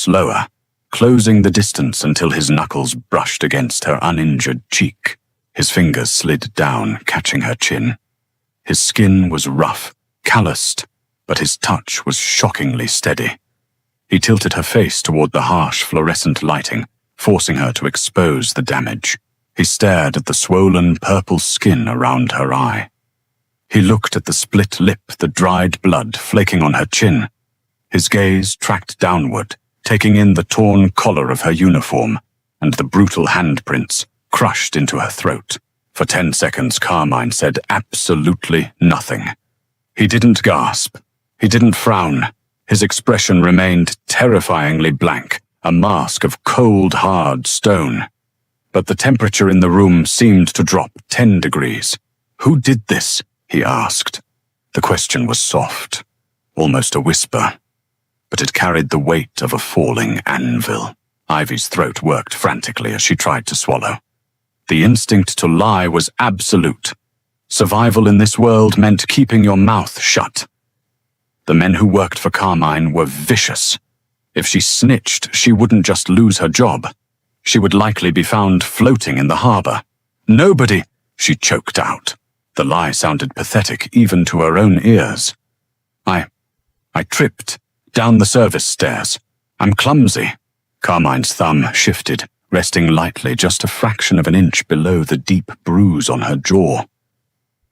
slower, closing the distance until his knuckles brushed against her uninjured cheek. His fingers slid down, catching her chin. His skin was rough, calloused, but his touch was shockingly steady. He tilted her face toward the harsh fluorescent lighting, forcing her to expose the damage. He stared at the swollen purple skin around her eye. He looked at the split lip, the dried blood flaking on her chin. His gaze tracked downward, taking in the torn collar of her uniform and the brutal handprints crushed into her throat. For 10 seconds, Carmine said absolutely nothing. He didn't gasp. He didn't frown. His expression remained terrifyingly blank, a mask of cold, hard stone. But the temperature in the room seemed to drop 10 degrees. "Who did this?" he asked. The question was soft, almost a whisper, but it carried the weight of a falling anvil. Ivy's throat worked frantically as she tried to swallow. The instinct to lie was absolute. Survival in this world meant keeping your mouth shut. The men who worked for Carmine were vicious. If she snitched, she wouldn't just lose her job. She would likely be found floating in the harbor. "Nobody," she choked out. The lie sounded pathetic even to her own ears. I tripped down the service stairs. I'm clumsy." Carmine's thumb shifted, resting lightly just a fraction of an inch below the deep bruise on her jaw.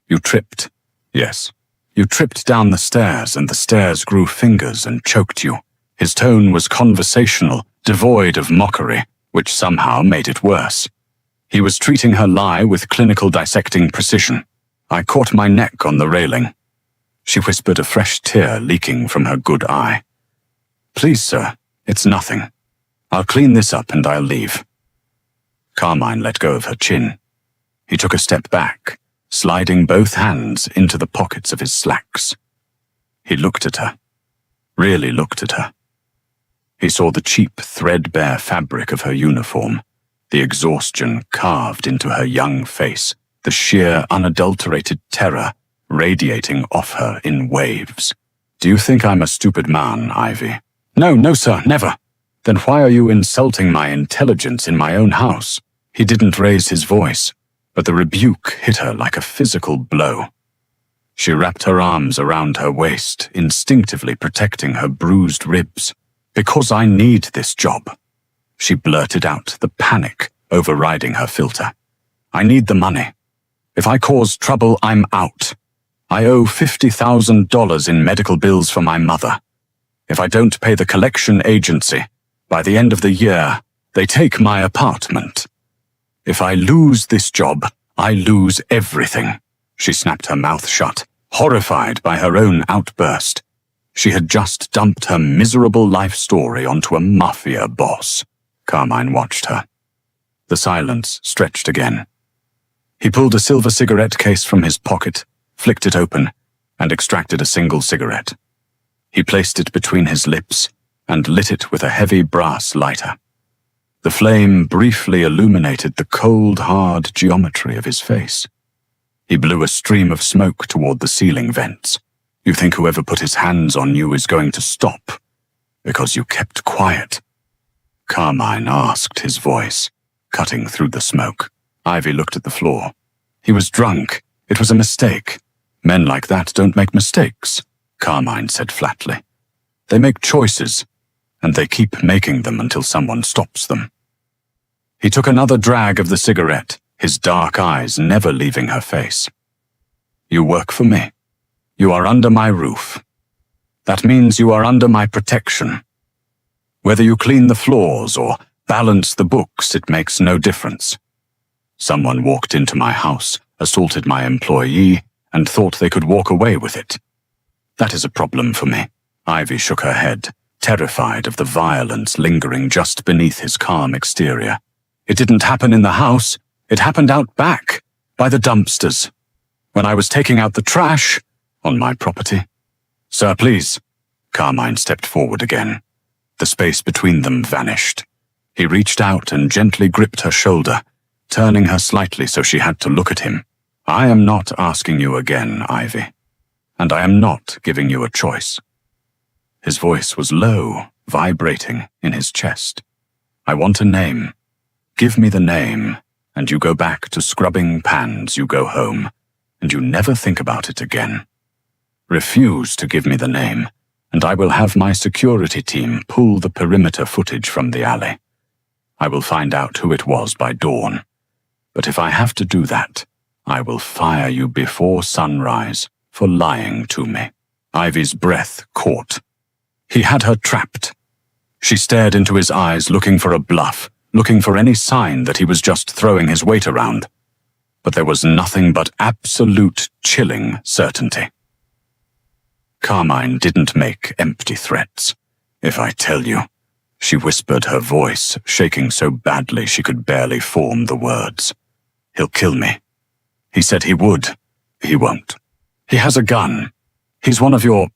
"You tripped?" "Yes. You tripped down the stairs, and the stairs grew fingers and choked you." His tone was conversational, devoid of mockery, which somehow made it worse. He was treating her lie with clinical dissecting precision. "I caught my neck on the railing." She whispered, a fresh tear leaking from her good eye. "Please, sir, it's nothing. I'll clean this up and I'll leave." Carmine let go of her chin. He took a step back, sliding both hands into the pockets of his slacks. He looked at her, really looked at her. He saw the cheap, threadbare fabric of her uniform, the exhaustion carved into her young face, the sheer, unadulterated terror radiating off her in waves. "Do you think I'm a stupid man, Ivy?" No, sir, never." "Then why are you insulting my intelligence in my own house?" He didn't raise his voice, but the rebuke hit her like a physical blow. She wrapped her arms around her waist, instinctively protecting her bruised ribs. "Because I need this job," she blurted out, the panic overriding her filter. "I need the money. If I cause trouble, I'm out. I owe $50,000 in medical bills for my mother. If I don't pay the collection agency, by the end of the year, they take my apartment. If I lose this job, I lose everything." She snapped her mouth shut, horrified by her own outburst. She had just dumped her miserable life story onto a Mafia boss. Carmine watched her. The silence stretched again. He pulled a silver cigarette case from his pocket, flicked it open, and extracted a single cigarette. He placed it between his lips and lit it with a heavy brass lighter. The flame briefly illuminated the cold, hard geometry of his face. He blew a stream of smoke toward the ceiling vents. "You think whoever put his hands on you is going to stop because you kept quiet?" Carmine asked, his voice cutting through the smoke. Ivy looked at the floor. He was drunk. It was a mistake. "Men like that don't make mistakes," Carmine said flatly. "They make choices, and they keep making them until someone stops them." He took another drag of the cigarette, his dark eyes never leaving her face. "You work for me. You are under my roof. That means you are under my protection. Whether you clean the floors or balance the books, it makes no difference. Someone walked into my house, assaulted my employee, and thought they could walk away with it. That is a problem for me." Ivy shook her head, terrified of the violence lingering just beneath his calm exterior. "It didn't happen in the house. It happened out back, by the dumpsters, when I was taking out the trash on my property." "Sir, please." Carmine stepped forward again. The space between them vanished. He reached out and gently gripped her shoulder, turning her slightly so she had to look at him. "I am not asking you again, Ivy, and I am not giving you a choice." His voice was low, vibrating in his chest. I want a name. Give me the name, and you go back to scrubbing pans, you go home, and you never think about it again. Refuse to give me the name, and I will have my security team pull the perimeter footage from the alley. I will find out who it was by dawn. But if I have to do that, I will fire you before sunrise for lying to me. Ivy's breath caught. He had her trapped. She stared into his eyes, looking for a bluff, looking for any sign that he was just throwing his weight around. But there was nothing but absolute chilling certainty. Carmine didn't make empty threats. If I tell you, she whispered, her voice shaking so badly she could barely form the words. He'll kill me. He said he would. He won't. He has a gun. He's one of your...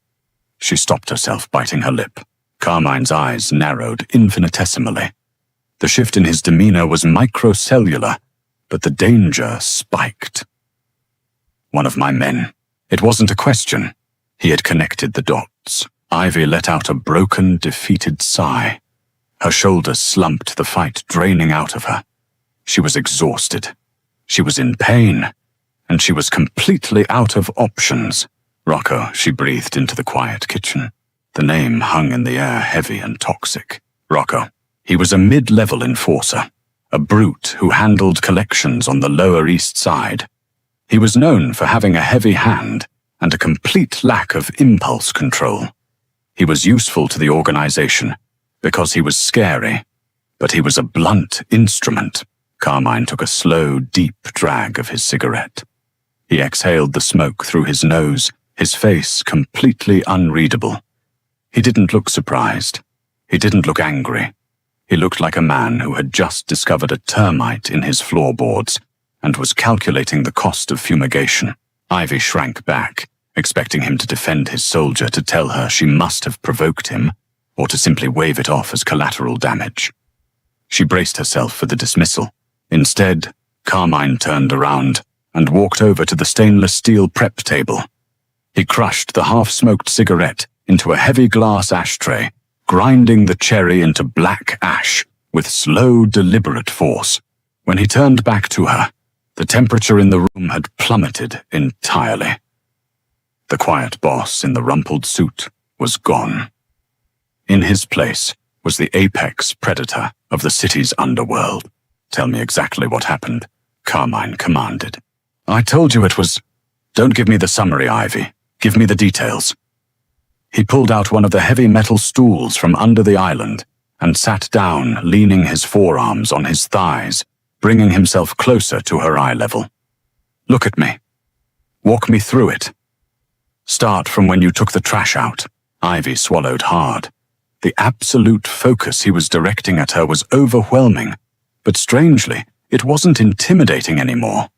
She stopped herself, biting her lip. Carmine's eyes narrowed infinitesimally. The shift in his demeanor was microcellular, but the danger spiked. One of my men. It wasn't a question. He had connected the dots. Ivy let out a broken, defeated sigh. Her shoulders slumped, the fight draining out of her. She was exhausted. She was in pain, and she was completely out of options. Rocco, she breathed into the quiet kitchen. The name hung in the air, heavy and toxic. Rocco. He was a mid-level enforcer, a brute who handled collections on the Lower East Side. He was known for having a heavy hand and a complete lack of impulse control. He was useful to the organization because he was scary, but he was a blunt instrument. Carmine took a slow, deep drag of his cigarette. He exhaled the smoke through his nose, his face completely unreadable. He didn't look surprised. He didn't look angry. He looked like a man who had just discovered a termite in his floorboards and was calculating the cost of fumigation. Ivy shrank back, expecting him to defend his soldier, to tell her she must have provoked him, or to simply wave it off as collateral damage. She braced herself for the dismissal. Instead, Carmine turned around and walked over to the stainless steel prep table. He crushed the half-smoked cigarette into a heavy glass ashtray, grinding the cherry into black ash with slow, deliberate force. When he turned back to her, the temperature in the room had plummeted entirely. The quiet boss in the rumpled suit was gone. In his place was the apex predator of the city's underworld. Tell me exactly what happened, Carmine commanded. I told you it was... Don't give me the summary, Ivy. Give me the details. He pulled out one of the heavy metal stools from under the island and sat down, leaning his forearms on his thighs, bringing himself closer to her eye level. Look at me. Walk me through it. Start from when you took the trash out. Ivy swallowed hard. The absolute focus he was directing at her was overwhelming, but strangely, it wasn't intimidating anymore.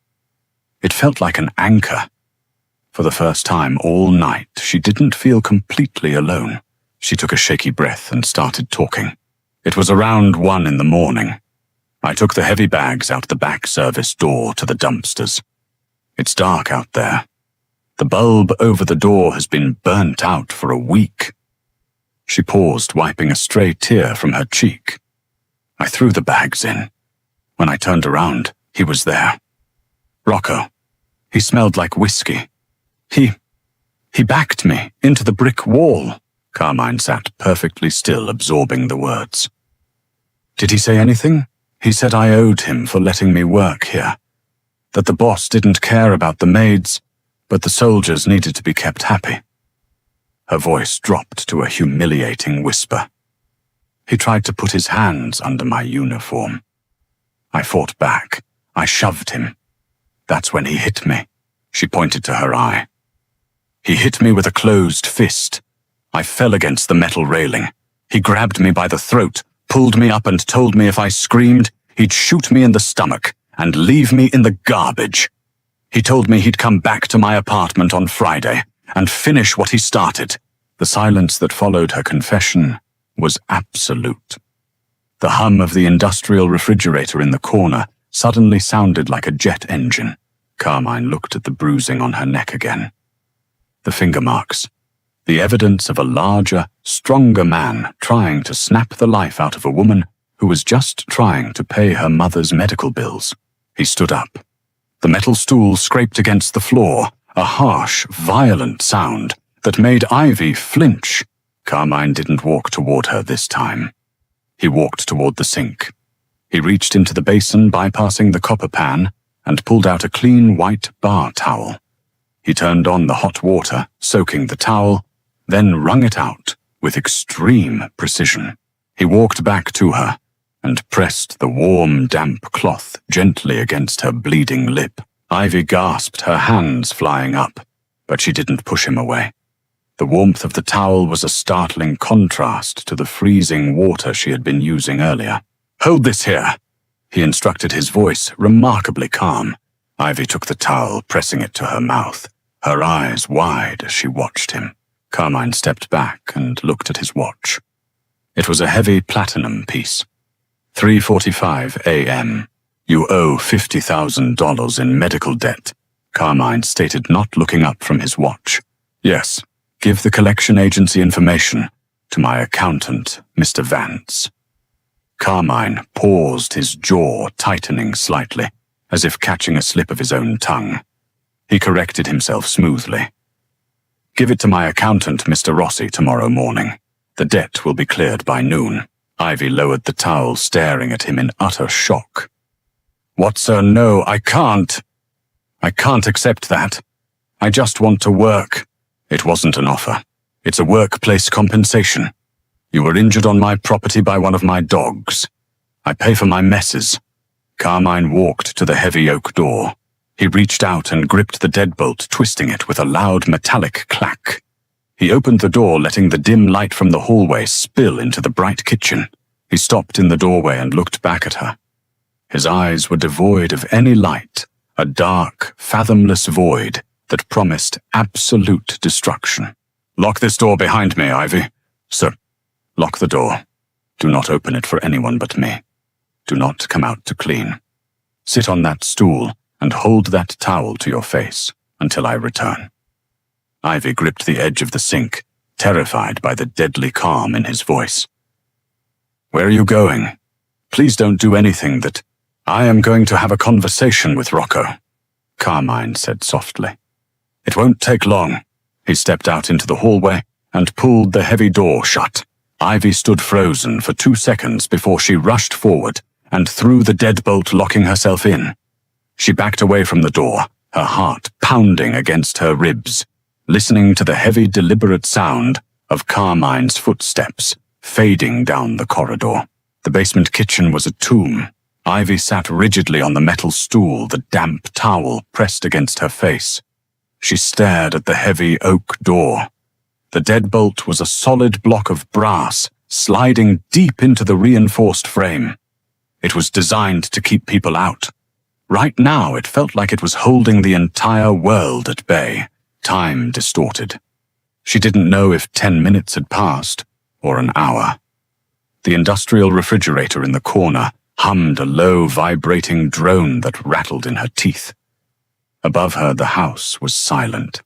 It felt like an anchor. For the first time all night, she didn't feel completely alone. She took a shaky breath and started talking. It was around 1 in the morning. I took the heavy bags out the back service door to the dumpsters. It's dark out there. The bulb over the door has been burnt out for a week. She paused, wiping a stray tear from her cheek. I threw the bags in. When I turned around, he was there. Rocco. He smelled like whiskey. He backed me into the brick wall. Carmine sat perfectly still, absorbing the words. Did he say anything? He said I owed him for letting me work here. That the boss didn't care about the maids, but the soldiers needed to be kept happy. Her voice dropped to a humiliating whisper. He tried to put his hands under my uniform. I fought back. I shoved him. That's when he hit me. She pointed to her eye. He hit me with a closed fist. I fell against the metal railing. He grabbed me by the throat, pulled me up and told me if I screamed, he'd shoot me in the stomach and leave me in the garbage. He told me he'd come back to my apartment on Friday and finish what he started. The silence that followed her confession was absolute. The hum of the industrial refrigerator in the corner suddenly sounded like a jet engine. Carmine looked at the bruising on her neck again. The finger marks. the evidence of a larger, stronger man trying to snap the life out of a woman who was just trying to pay her mother's medical bills. He stood up. The metal stool scraped against the floor, a harsh, violent sound that made Ivy flinch. Carmine didn't walk toward her this time. He walked toward the sink. He reached into the basin, bypassing the copper pan, and pulled out a clean white bar towel. He turned on the hot water, soaking the towel, then wrung it out with extreme precision. He walked back to her and pressed the warm, damp cloth gently against her bleeding lip. Ivy gasped, her hands flying up, but she didn't push him away. The warmth of the towel was a startling contrast to the freezing water she had been using earlier. "Hold this here," he instructed, his voice remarkably calm. Ivy took the towel, pressing it to her mouth, her eyes wide as she watched him. Carmine stepped back and looked at his watch. It was a heavy platinum piece. 3:45 a.m. "You owe $50,000 in medical debt," Carmine stated, not looking up from his watch. "Yes, give the collection agency information to my accountant, Mr. Vance." Carmine paused, his jaw tightening slightly, as if catching a slip of his own tongue. He corrected himself smoothly. "Give it to my accountant, Mr. Rossi, tomorrow morning. The debt will be cleared by noon." Ivy lowered the towel, staring at him in utter shock. "What, sir? No, I can't. I can't accept that. I just want to work." "It wasn't an offer. It's a workplace compensation. You were injured on my property by one of my dogs. I pay for my messes." Carmine walked to the heavy oak door. He reached out and gripped the deadbolt, twisting it with a loud metallic clack. He opened the door, letting the dim light from the hallway spill into the bright kitchen. He stopped in the doorway and looked back at her. His eyes were devoid of any light, a dark, fathomless void that promised absolute destruction. "Lock this door behind me, Ivy." "Sir." "Lock the door. Do not open it for anyone but me. Do not come out to clean. Sit on that stool and hold that towel to your face until I return." Ivy gripped the edge of the sink, terrified by the deadly calm in his voice. "Where are you going? Please don't do anything that—" "I am going to have a conversation with Rocco," Carmine said softly. "It won't take long." He stepped out into the hallway and pulled the heavy door shut. Ivy stood frozen for 2 seconds before she rushed forward and threw the deadbolt, locking herself in. She backed away from the door, her heart pounding against her ribs, listening to the heavy, deliberate sound of Carmine's footsteps fading down the corridor. The basement kitchen was a tomb. Ivy sat rigidly on the metal stool, the damp towel pressed against her face. She stared at the heavy oak door. The deadbolt was a solid block of brass, sliding deep into the reinforced frame. It was designed to keep people out. Right now, it felt like it was holding the entire world at bay, time distorted. She didn't know if 10 minutes had passed, or an hour. The industrial refrigerator in the corner hummed a low, vibrating drone that rattled in her teeth. Above her, the house was silent.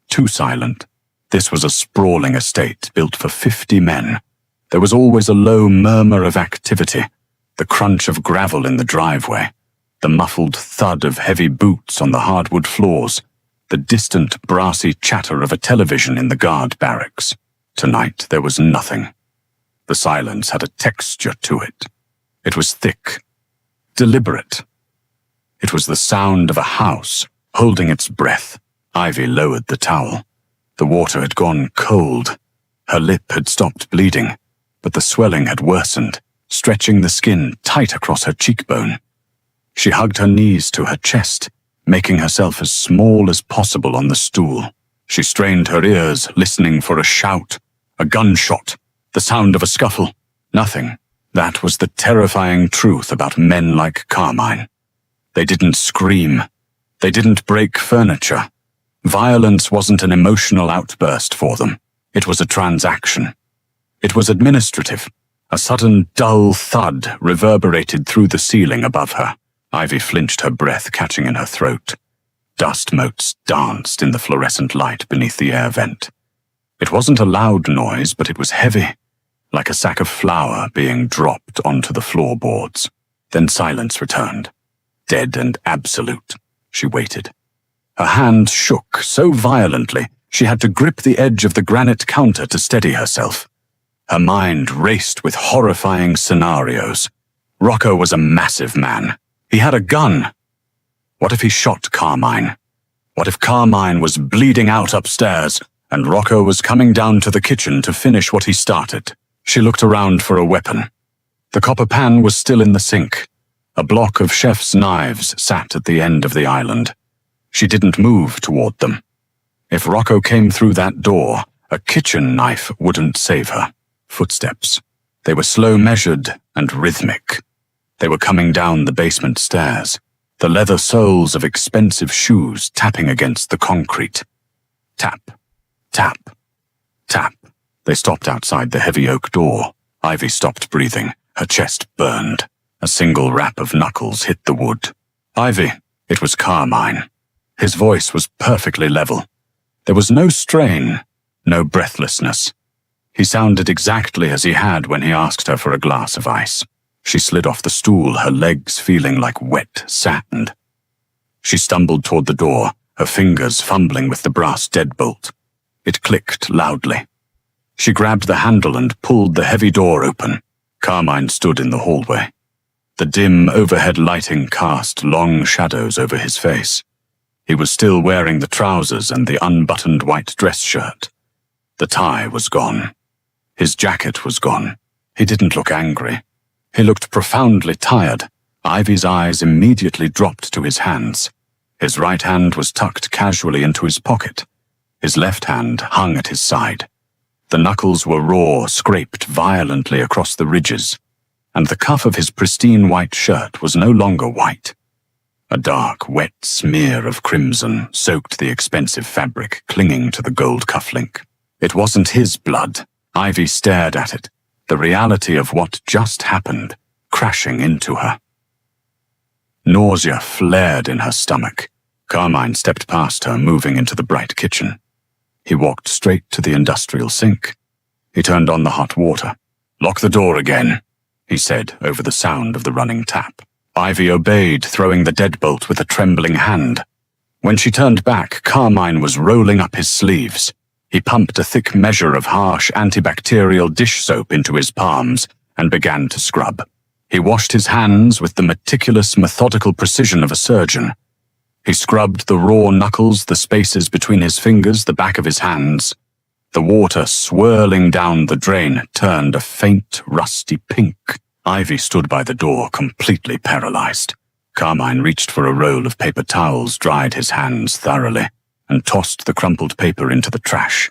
Too silent. This was a sprawling estate built for 50 men. There was always a low murmur of activity, the crunch of gravel in the driveway, the muffled thud of heavy boots on the hardwood floors, the distant brassy chatter of a television in the guard barracks. Tonight there was nothing. The silence had a texture to it. It was thick, deliberate. It was the sound of a house holding its breath. Ivy lowered the towel. The water had gone cold. Her lip had stopped bleeding, but the swelling had worsened, stretching the skin tight across her cheekbone. She hugged her knees to her chest, making herself as small as possible on the stool. She strained her ears, listening for a shout, a gunshot, the sound of a scuffle. Nothing. That was the terrifying truth about men like Carmine. They didn't scream. They didn't break furniture. Violence wasn't an emotional outburst for them. It was a transaction. It was administrative. A sudden dull thud reverberated through the ceiling above her. Ivy flinched, her breath catching in her throat. Dust motes danced in the fluorescent light beneath the air vent. It wasn't a loud noise, but it was heavy, like a sack of flour being dropped onto the floorboards. Then silence returned, dead and absolute. She waited. Her hand shook so violently she had to grip the edge of the granite counter to steady herself. Her mind raced with horrifying scenarios. Rocco was a massive man. He had a gun. What if he shot Carmine? What if Carmine was bleeding out upstairs and Rocco was coming down to the kitchen to finish what he started? She looked around for a weapon. The copper pan was still in the sink. A block of chef's knives sat at the end of the island. She didn't move toward them. If Rocco came through that door, a kitchen knife wouldn't save her. Footsteps. They were slow-measured and rhythmic. They were coming down the basement stairs, the leather soles of expensive shoes tapping against the concrete. Tap, tap, tap. They stopped outside the heavy oak door. Ivy stopped breathing. Her chest burned. A single rap of knuckles hit the wood. Ivy, it was Carmine. His voice was perfectly level. There was no strain, no breathlessness. He sounded exactly as he had when he asked her for a glass of ice. She slid off the stool, her legs feeling like wet sand. She stumbled toward the door, her fingers fumbling with the brass deadbolt. It clicked loudly. She grabbed the handle and pulled the heavy door open. Carmine stood in the hallway. The dim overhead lighting cast long shadows over his face. He was still wearing the trousers and the unbuttoned white dress shirt. The tie was gone. His jacket was gone. He didn't look angry. He looked profoundly tired. Ivy's eyes immediately dropped to his hands. His right hand was tucked casually into his pocket. His left hand hung at his side. The knuckles were raw, scraped violently across the ridges, and the cuff of his pristine white shirt was no longer white. A dark, wet smear of crimson soaked the expensive fabric clinging to the gold cufflink. It wasn't his blood. Ivy stared at it, the reality of what just happened, crashing into her. Nausea flared in her stomach. Carmine stepped past her, moving into the bright kitchen. He walked straight to the industrial sink. He turned on the hot water. "Lock the door again," he said over the sound of the running tap. Ivy obeyed, throwing the deadbolt with a trembling hand. When she turned back, Carmine was rolling up his sleeves. He pumped a thick measure of harsh antibacterial dish soap into his palms and began to scrub. He washed his hands with the meticulous, methodical precision of a surgeon. He scrubbed the raw knuckles, the spaces between his fingers, the back of his hands. The water swirling down the drain turned a faint, rusty pink. Ivy stood by the door, completely paralyzed. Carmine reached for a roll of paper towels, dried his hands thoroughly, and tossed the crumpled paper into the trash.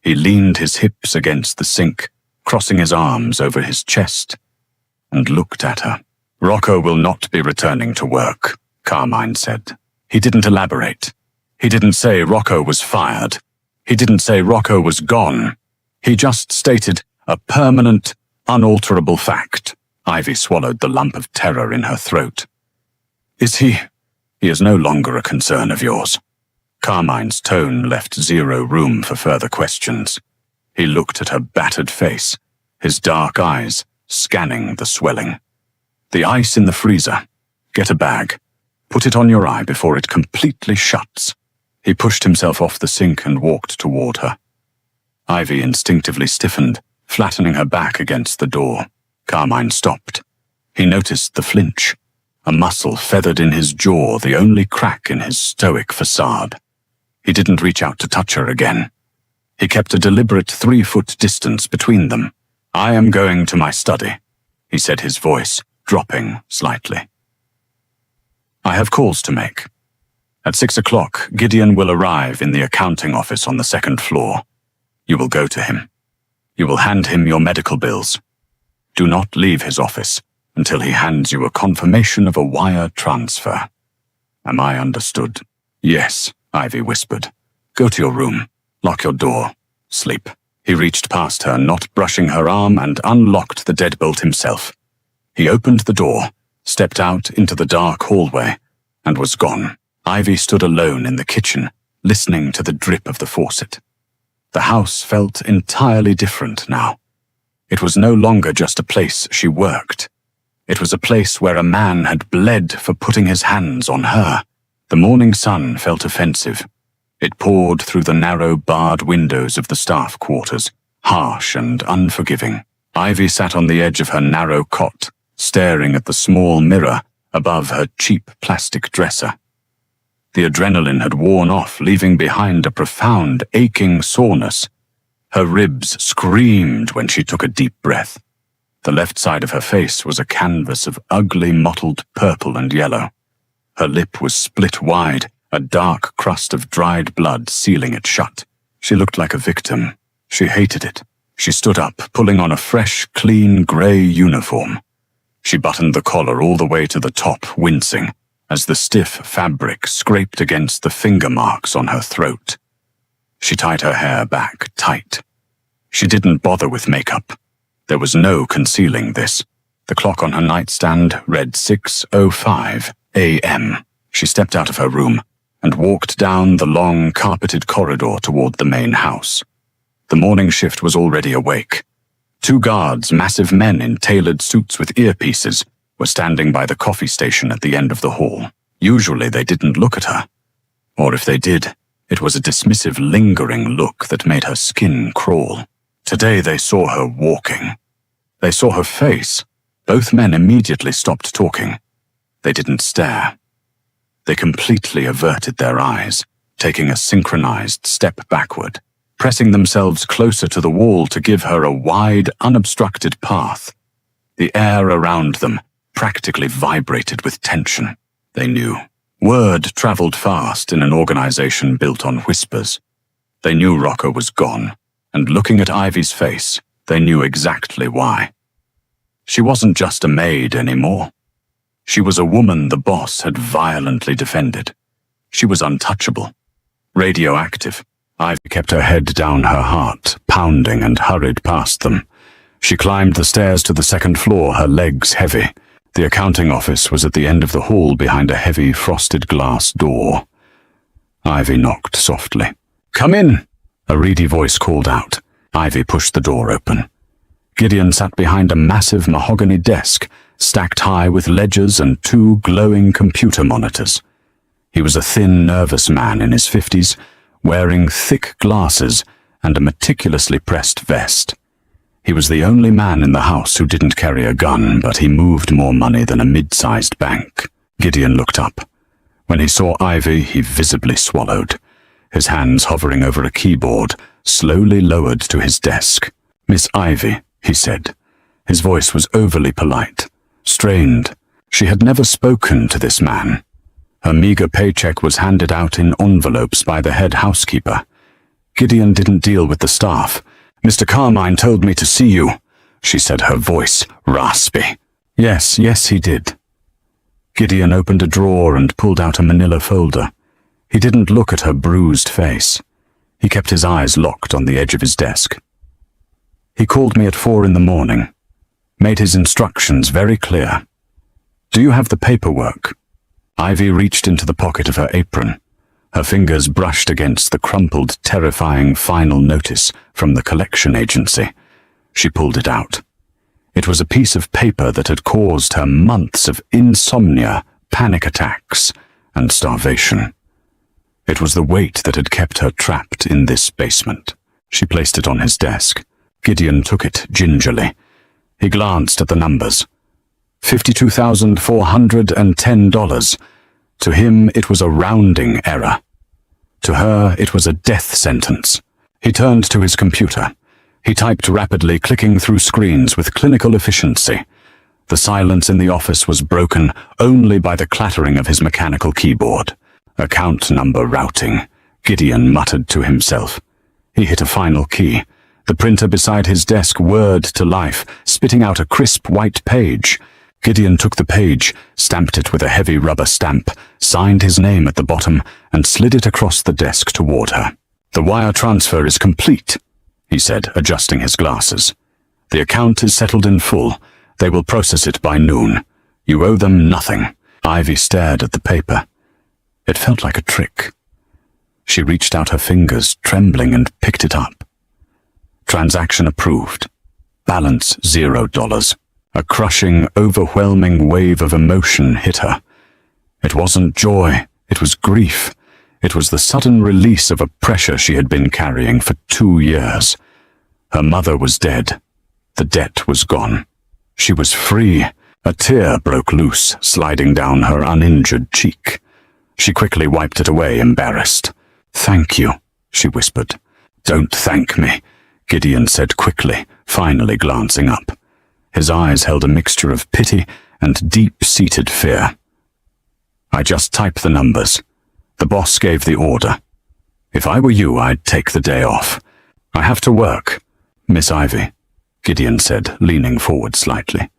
He leaned his hips against the sink, crossing his arms over his chest, and looked at her. "Rocco will not be returning to work," Carmine said. He didn't elaborate. He didn't say Rocco was fired. He didn't say Rocco was gone. He just stated a permanent, unalterable fact. Ivy swallowed the lump of terror in her throat. He is no longer a concern of yours." Carmine's tone left zero room for further questions. He looked at her battered face, his dark eyes scanning the swelling. "The ice in the freezer. Get a bag. Put it on your eye before it completely shuts." He pushed himself off the sink and walked toward her. Ivy instinctively stiffened, flattening her back against the door. Carmine stopped. He noticed the flinch, a muscle feathered in his jaw, the only crack in his stoic facade. He didn't reach out to touch her again. He kept a deliberate 3-foot distance between them. "I am going to my study," he said, his voice dropping slightly. "I have calls to make. At 6 o'clock, Gideon will arrive in the accounting office on the 2nd floor. You will go to him. You will hand him your medical bills. Do not leave his office until he hands you a confirmation of a wire transfer. Am I understood?" "Yes," Ivy whispered. "Go to your room. Lock your door. Sleep." He reached past her, not brushing her arm, and unlocked the deadbolt himself. He opened the door, stepped out into the dark hallway, and was gone. Ivy stood alone in the kitchen, listening to the drip of the faucet. The house felt entirely different now. It was no longer just a place she worked. It was a place where a man had bled for putting his hands on her. The morning sun felt offensive. It poured through the narrow, barred windows of the staff quarters, harsh and unforgiving. Ivy sat on the edge of her narrow cot, staring at the small mirror above her cheap plastic dresser. The adrenaline had worn off, leaving behind a profound, aching soreness. Her ribs screamed when she took a deep breath. The left side of her face was a canvas of ugly, mottled purple and yellow. Her lip was split wide, a dark crust of dried blood sealing it shut. She looked like a victim. She hated it. She stood up, pulling on a fresh, clean grey uniform. She buttoned the collar all the way to the top, wincing, as the stiff fabric scraped against the finger marks on her throat. She tied her hair back tight. She didn't bother with makeup. There was no concealing this. The clock on her nightstand read 6:05 a.m. She stepped out of her room and walked down the long, carpeted corridor toward the main house. The morning shift was already awake. 2 guards, massive men in tailored suits with earpieces, were standing by the coffee station at the end of the hall. Usually they didn't look at her. Or if they did, it was a dismissive, lingering look that made her skin crawl. Today they saw her walking. They saw her face. Both men immediately stopped talking. They didn't stare. They completely averted their eyes, taking a synchronized step backward, pressing themselves closer to the wall to give her a wide, unobstructed path. The air around them practically vibrated with tension. They knew. Word traveled fast in an organization built on whispers. They knew Rocker was gone, and looking at Ivy's face, they knew exactly why. She wasn't just a maid anymore. She was a woman the boss had violently defended. She was untouchable, radioactive. Ivy kept her head down, her heart pounding, and hurried past them. She climbed the stairs to the second floor, her legs heavy. The accounting office was at the end of the hall behind a heavy frosted glass door. Ivy knocked softly. "Come in," a reedy voice called out. Ivy pushed the door open. Gideon sat behind a massive mahogany desk, stacked high with ledgers and 2 glowing computer monitors. He was a thin, nervous man in his 50s, wearing thick glasses and a meticulously pressed vest. He was the only man in the house who didn't carry a gun, but he moved more money than a mid-sized bank. Gideon looked up. When he saw Ivy, he visibly swallowed. His hands hovering over a keyboard, slowly lowered to his desk. "Miss Ivy," he said. His voice was overly polite, strained. She had never spoken to this man. Her meager paycheck was handed out in envelopes by the head housekeeper. Gideon didn't deal with the staff. "Mr. Carmine told me to see you," she said, her voice raspy. Yes, he did." Gideon opened a drawer and pulled out a manila folder. He didn't look at her bruised face. He kept his eyes locked on the edge of his desk. "He called me at 4 in the morning, made his instructions very clear. Do you have the paperwork?" Ivy reached into the pocket of her apron. Her fingers brushed against the crumpled, terrifying final notice from the collection agency. She pulled it out. It was a piece of paper that had caused her months of insomnia, panic attacks, and starvation. It was the weight that had kept her trapped in this basement. She placed it on his desk. Gideon took it gingerly. He glanced at the numbers. $52,410. To him, it was a rounding error. To her, it was a death sentence. He turned to his computer. He typed rapidly, clicking through screens with clinical efficiency. The silence in the office was broken only by the clattering of his mechanical keyboard. "Account number routing," Gideon muttered to himself. He hit a final key. The printer beside his desk whirred to life, spitting out a crisp white page. Gideon took the page, stamped it with a heavy rubber stamp, signed his name at the bottom, and slid it across the desk toward her. "The wire transfer is complete," he said, adjusting his glasses. "The account is settled in full. They will process it by noon. You owe them nothing." Ivy stared at the paper. It felt like a trick. She reached out her fingers, trembling, and picked it up. Transaction approved. Balance $0. A crushing, overwhelming wave of emotion hit her. It wasn't joy, it was grief. It was the sudden release of a pressure she had been carrying for 2 years. Her mother was dead. The debt was gone. She was free. A tear broke loose, sliding down her uninjured cheek. She quickly wiped it away, embarrassed. "Thank you," she whispered. "Don't thank me," Gideon said quickly, finally glancing up. His eyes held a mixture of pity and deep-seated fear. "I just type the numbers. The boss gave the order. If I were you, I'd take the day off. I have to work." "Miss Ivy," Gideon said, leaning forward slightly.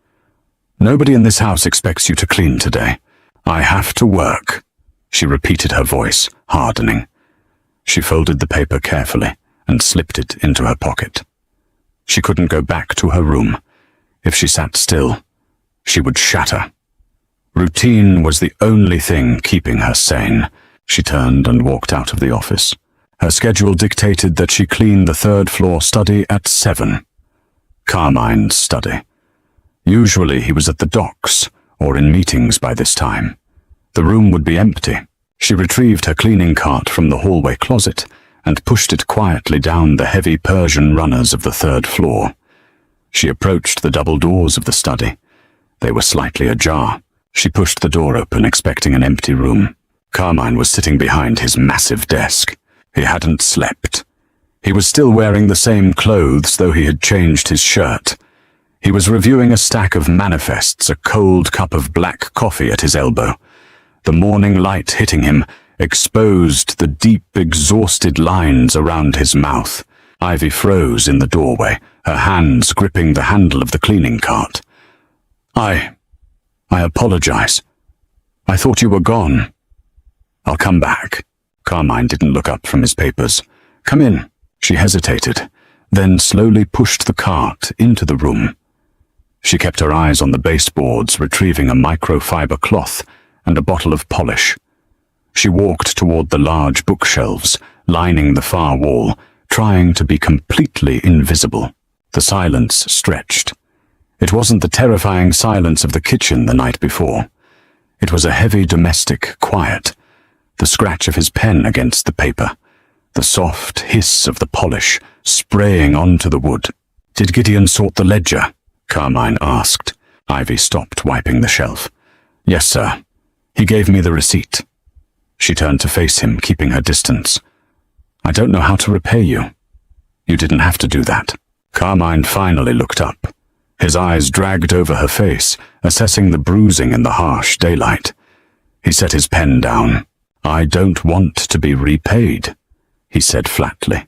"Nobody in this house expects you to clean today. I have to work," she repeated, her voice hardening. She folded the paper carefully and slipped it into her pocket. She couldn't go back to her room. If she sat still, she would shatter. Routine was the only thing keeping her sane. She turned and walked out of the office. Her schedule dictated that she clean the third-floor study at 7. Carmine's study. Usually he was at the docks or in meetings by this time. The room would be empty. She retrieved her cleaning cart from the hallway closet and pushed it quietly down the heavy Persian runners of the third floor. She approached the double doors of the study. They were slightly ajar. She pushed the door open, expecting an empty room. Carmine was sitting behind his massive desk. He hadn't slept. He was still wearing the same clothes, though he had changed his shirt. He was reviewing a stack of manifests, a cold cup of black coffee at his elbow. The morning light hitting him exposed the deep, exhausted lines around his mouth. Ivy froze in the doorway, her hands gripping the handle of the cleaning cart. I apologize. I thought you were gone." "I'll come back." Carmine didn't look up from his papers. "Come in." She hesitated, then slowly pushed the cart into the room. She kept her eyes on the baseboards, retrieving a microfiber cloth and a bottle of polish. She walked toward the large bookshelves, lining the far wall, trying to be completely invisible. The silence stretched. It wasn't the terrifying silence of the kitchen the night before. It was a heavy domestic quiet, the scratch of his pen against the paper, the soft hiss of the polish spraying onto the wood. "Did Gideon sort the ledger?" Carmine asked. Ivy stopped wiping the shelf. "Yes, sir. He gave me the receipt." She turned to face him, keeping her distance. "I don't know how to repay you." "You didn't have to do that." Carmine finally looked up. His eyes dragged over her face, assessing the bruising in the harsh daylight. He set his pen down. "I don't want to be repaid," he said flatly.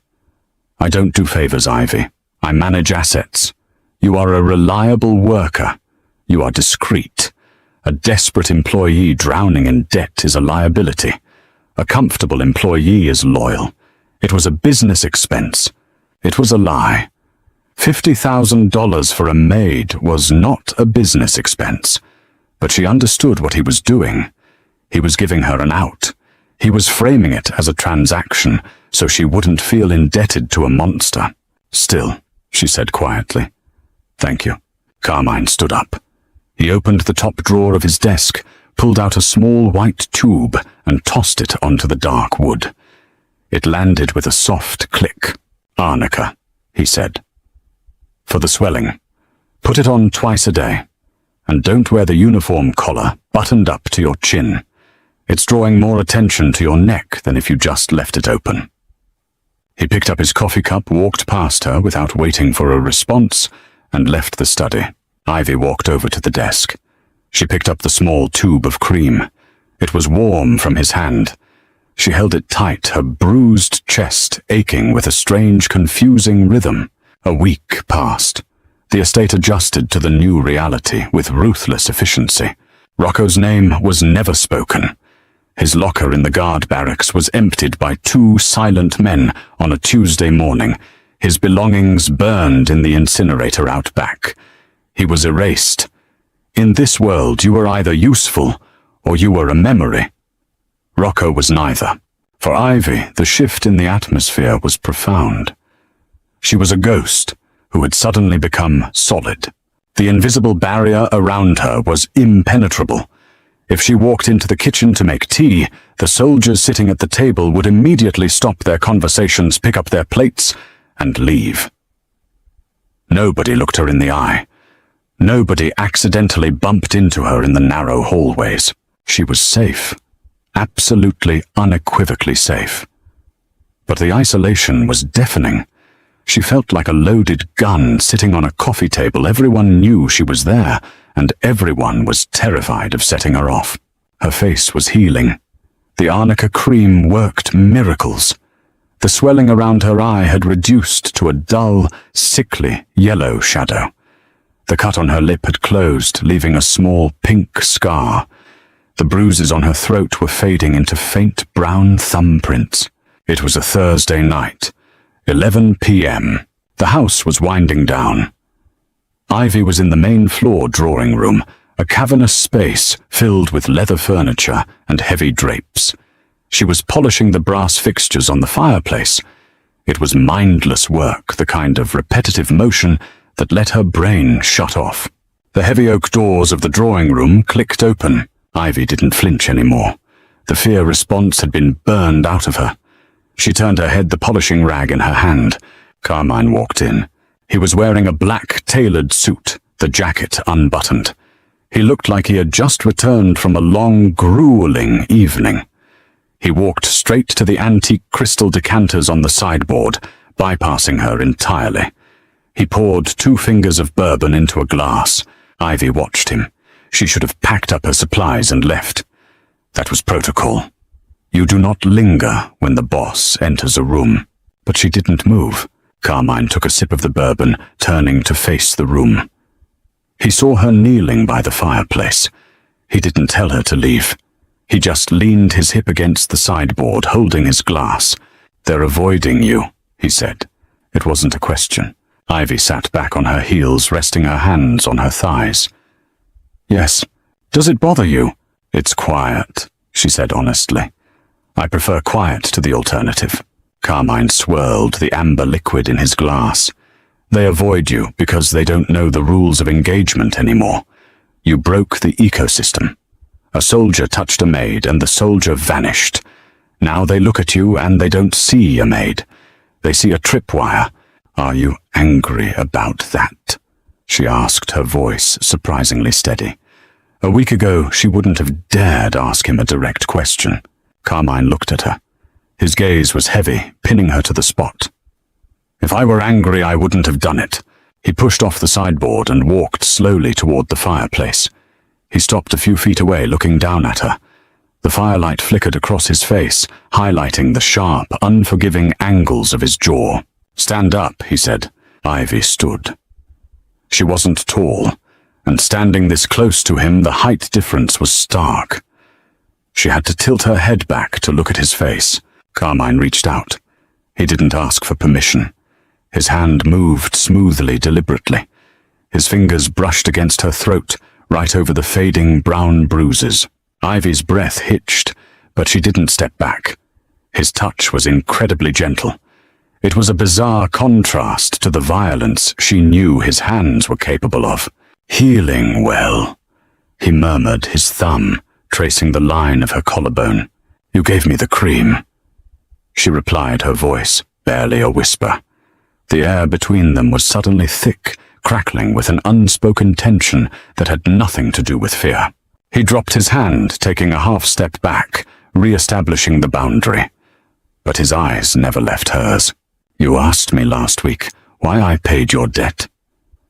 "I don't do favors, Ivy. I manage assets. You are a reliable worker. You are discreet. A desperate employee drowning in debt is a liability. A comfortable employee is loyal. It was a business expense. It was a lie. $50,000 for a maid was not a business expense. But she understood what he was doing. He was giving her an out. He was framing it as a transaction so she wouldn't feel indebted to a monster. "Still," she said quietly. "Thank you." Carmine stood up. He opened the top drawer of his desk, pulled out a small white tube, and tossed it onto the dark wood. It landed with a soft click. "Arnica," he said. "For the swelling. Put it on twice a day. And don't wear the uniform collar buttoned up to your chin. It's drawing more attention to your neck than if you just left it open." He picked up his coffee cup, walked past her without waiting for a response, and left the study. Ivy walked over to the desk. She picked up the small tube of cream. It was warm from his hand. She held it tight, her bruised chest aching with a strange, confusing rhythm. A week passed. The estate adjusted to the new reality with ruthless efficiency. Rocco's name was never spoken. His locker in the guard barracks was emptied by 2 silent men on a Tuesday morning. His belongings burned in the incinerator out back. He was erased. In this world, you were either useful or you were a memory. Rocco was neither. For Ivy, the shift in the atmosphere was profound. She was a ghost who had suddenly become solid. The invisible barrier around her was impenetrable. If she walked into the kitchen to make tea, the soldiers sitting at the table would immediately stop their conversations, pick up their plates, and leave. Nobody looked her in the eye. Nobody accidentally bumped into her in the narrow hallways. She was safe. Absolutely, unequivocally safe. But the isolation was deafening. She felt like a loaded gun sitting on a coffee table. Everyone knew she was there, and everyone was terrified of setting her off. Her face was healing. The arnica cream worked miracles. The swelling around her eye had reduced to a dull, sickly yellow shadow. The cut on her lip had closed, leaving a small pink scar. The bruises on her throat were fading into faint brown thumbprints. It was a Thursday night, 11 p.m. The house was winding down. Ivy was in the main floor drawing room, a cavernous space filled with leather furniture and heavy drapes. She was polishing the brass fixtures on the fireplace. It was mindless work, the kind of repetitive motion that let her brain shut off. The heavy oak doors of the drawing room clicked open. Ivy didn't flinch anymore. The fear response had been burned out of her. She turned her head, the polishing rag in her hand. Carmine walked in. He was wearing a black tailored suit, the jacket unbuttoned. He looked like he had just returned from a long, grueling evening. He walked straight to the antique crystal decanters on the sideboard, bypassing her entirely. He poured 2 fingers of bourbon into a glass. Ivy watched him. She should have packed up her supplies and left. That was protocol. You do not linger when the boss enters a room. But she didn't move. Carmine took a sip of the bourbon, turning to face the room. He saw her kneeling by the fireplace. He didn't tell her to leave. He just leaned his hip against the sideboard, holding his glass. "They're avoiding you," he said. It wasn't a question. Ivy sat back on her heels, resting her hands on her thighs. "Yes. Does it bother you?" "It's quiet," she said honestly. "I prefer quiet to the alternative." Carmine swirled the amber liquid in his glass. "They avoid you because they don't know the rules of engagement anymore. You broke the ecosystem. A soldier touched a maid and the soldier vanished. Now they look at you and they don't see a maid. They see a tripwire. Are you angry about that?" she asked, her voice surprisingly steady. A week ago, she wouldn't have dared ask him a direct question. Carmine looked at her. His gaze was heavy, pinning her to the spot. "If I were angry, I wouldn't have done it." He pushed off the sideboard and walked slowly toward the fireplace. He stopped a few feet away, looking down at her. The firelight flickered across his face, highlighting the sharp, unforgiving angles of his jaw. "Stand up," he said. Ivy stood. She wasn't tall, and standing this close to him, the height difference was stark. She had to tilt her head back to look at his face. Carmine reached out. He didn't ask for permission. His hand moved smoothly, deliberately. His fingers brushed against her throat, right over the fading brown bruises. Ivy's breath hitched, but she didn't step back. His touch was incredibly gentle. It was a bizarre contrast to the violence she knew his hands were capable of. "Healing well," he murmured, his thumb tracing the line of her collarbone. "You gave me the cream." She replied, her voice barely a whisper. The air between them was suddenly thick, crackling with an unspoken tension that had nothing to do with fear. He dropped his hand, taking a half step back, re-establishing the boundary. But his eyes never left hers. "You asked me last week why I paid your debt."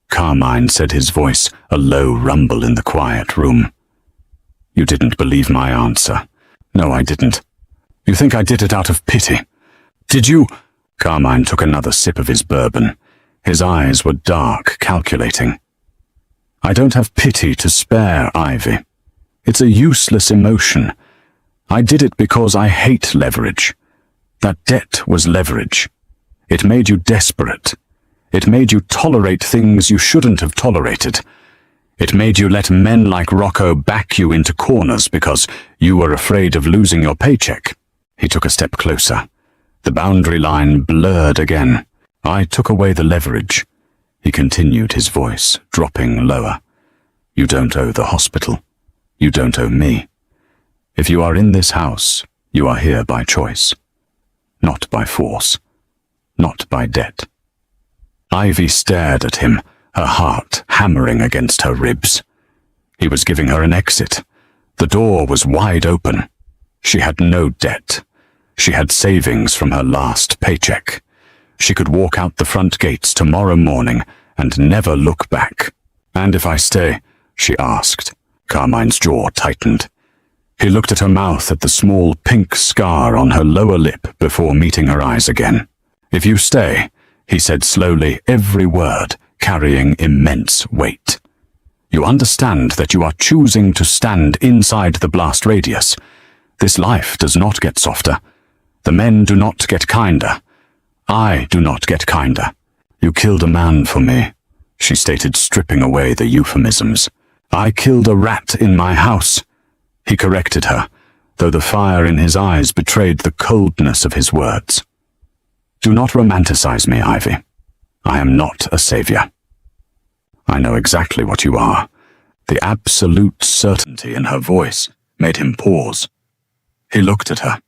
Carmine said, his voice a low rumble in the quiet room. "You didn't believe my answer." "No, I didn't." "You think I did it out of pity?" "Did you?" Carmine took another sip of his bourbon. His eyes were dark, calculating. "I don't have pity to spare, Ivy. It's a useless emotion. I did it because I hate leverage. That debt was leverage. It made you desperate. It made you tolerate things you shouldn't have tolerated. It made you let men like Rocco back you into corners because you were afraid of losing your paycheck." He took a step closer. The boundary line blurred again. I took away the leverage. He continued, his voice dropping lower. You don't owe the hospital. You don't owe me. If you are in this house, you are here by choice. Not by force. Not by debt. Ivy stared at him, her heart hammering against her ribs. He was giving her an exit. The door was wide open. She had no debt. She had savings from her last paycheck. She could walk out the front gates tomorrow morning and never look back. And if I stay? She asked. Carmine's jaw tightened. He looked at her mouth, at the small pink scar on her lower lip before meeting her eyes again. If you stay, he said slowly, every word carrying immense weight. You understand that you are choosing to stand inside the blast radius. This life does not get softer. The men do not get kinder. I do not get kinder. You killed a man for me, she stated, stripping away the euphemisms. I killed a rat in my house. He corrected her, though the fire in his eyes betrayed the coldness of his words. Do not romanticize me, Ivy. I am not a savior. I know exactly what you are. The absolute certainty in her voice made him pause. He looked at her.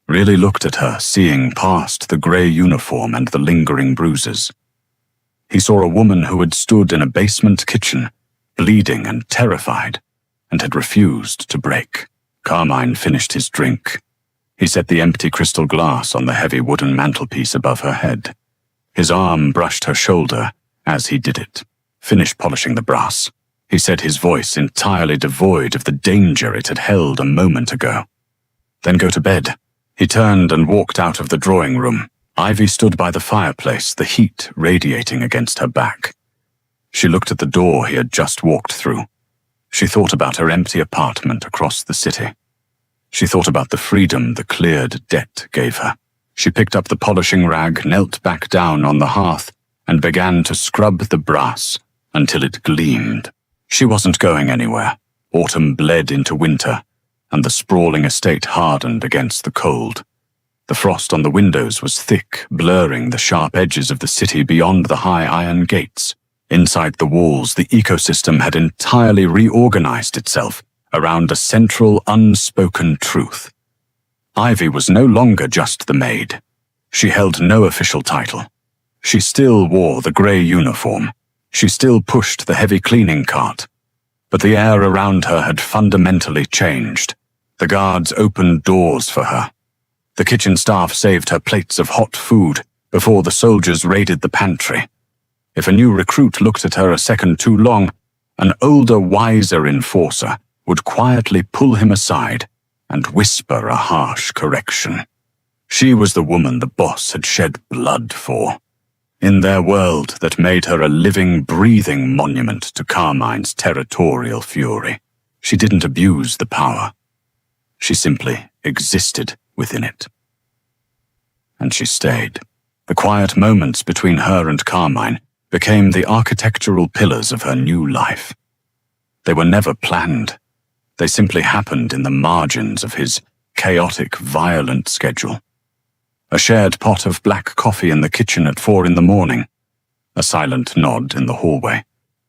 Really looked at her, seeing past the grey uniform and the lingering bruises. He saw a woman who had stood in a basement kitchen, bleeding and terrified, and had refused to break. Carmine finished his drink. He set the empty crystal glass on the heavy wooden mantelpiece above her head. His arm brushed her shoulder as he did it. Finish polishing the brass, he said, his voice entirely devoid of the danger it had held a moment ago. Then go to bed. He turned and walked out of the drawing room. Ivy stood by the fireplace, the heat radiating against her back. She looked at the door he had just walked through. She thought about her empty apartment across the city. She thought about the freedom the cleared debt gave her. She picked up the polishing rag, knelt back down on the hearth, and began to scrub the brass until it gleamed. She wasn't going anywhere. Autumn bled into winter, and the sprawling estate hardened against the cold. The frost on the windows was thick, blurring the sharp edges of the city beyond the high iron gates. Inside the walls, the ecosystem had entirely reorganized itself around a central, unspoken truth. Ivy was no longer just the maid. She held no official title. She still wore the grey uniform. She still pushed the heavy cleaning cart. But the air around her had fundamentally changed. The guards opened doors for her. The kitchen staff saved her plates of hot food before the soldiers raided the pantry. If a new recruit looked at her a second too long, an older, wiser enforcer would quietly pull him aside and whisper a harsh correction. She was the woman the boss had shed blood for. In their world that made her a living, breathing monument to Carmine's territorial fury. She didn't abuse the power. She simply existed within it. And she stayed. The quiet moments between her and Carmine became the architectural pillars of her new life. They were never planned. They simply happened in the margins of his chaotic, violent schedule. A shared pot of black coffee in the kitchen at 4 a.m, a silent nod in the hallway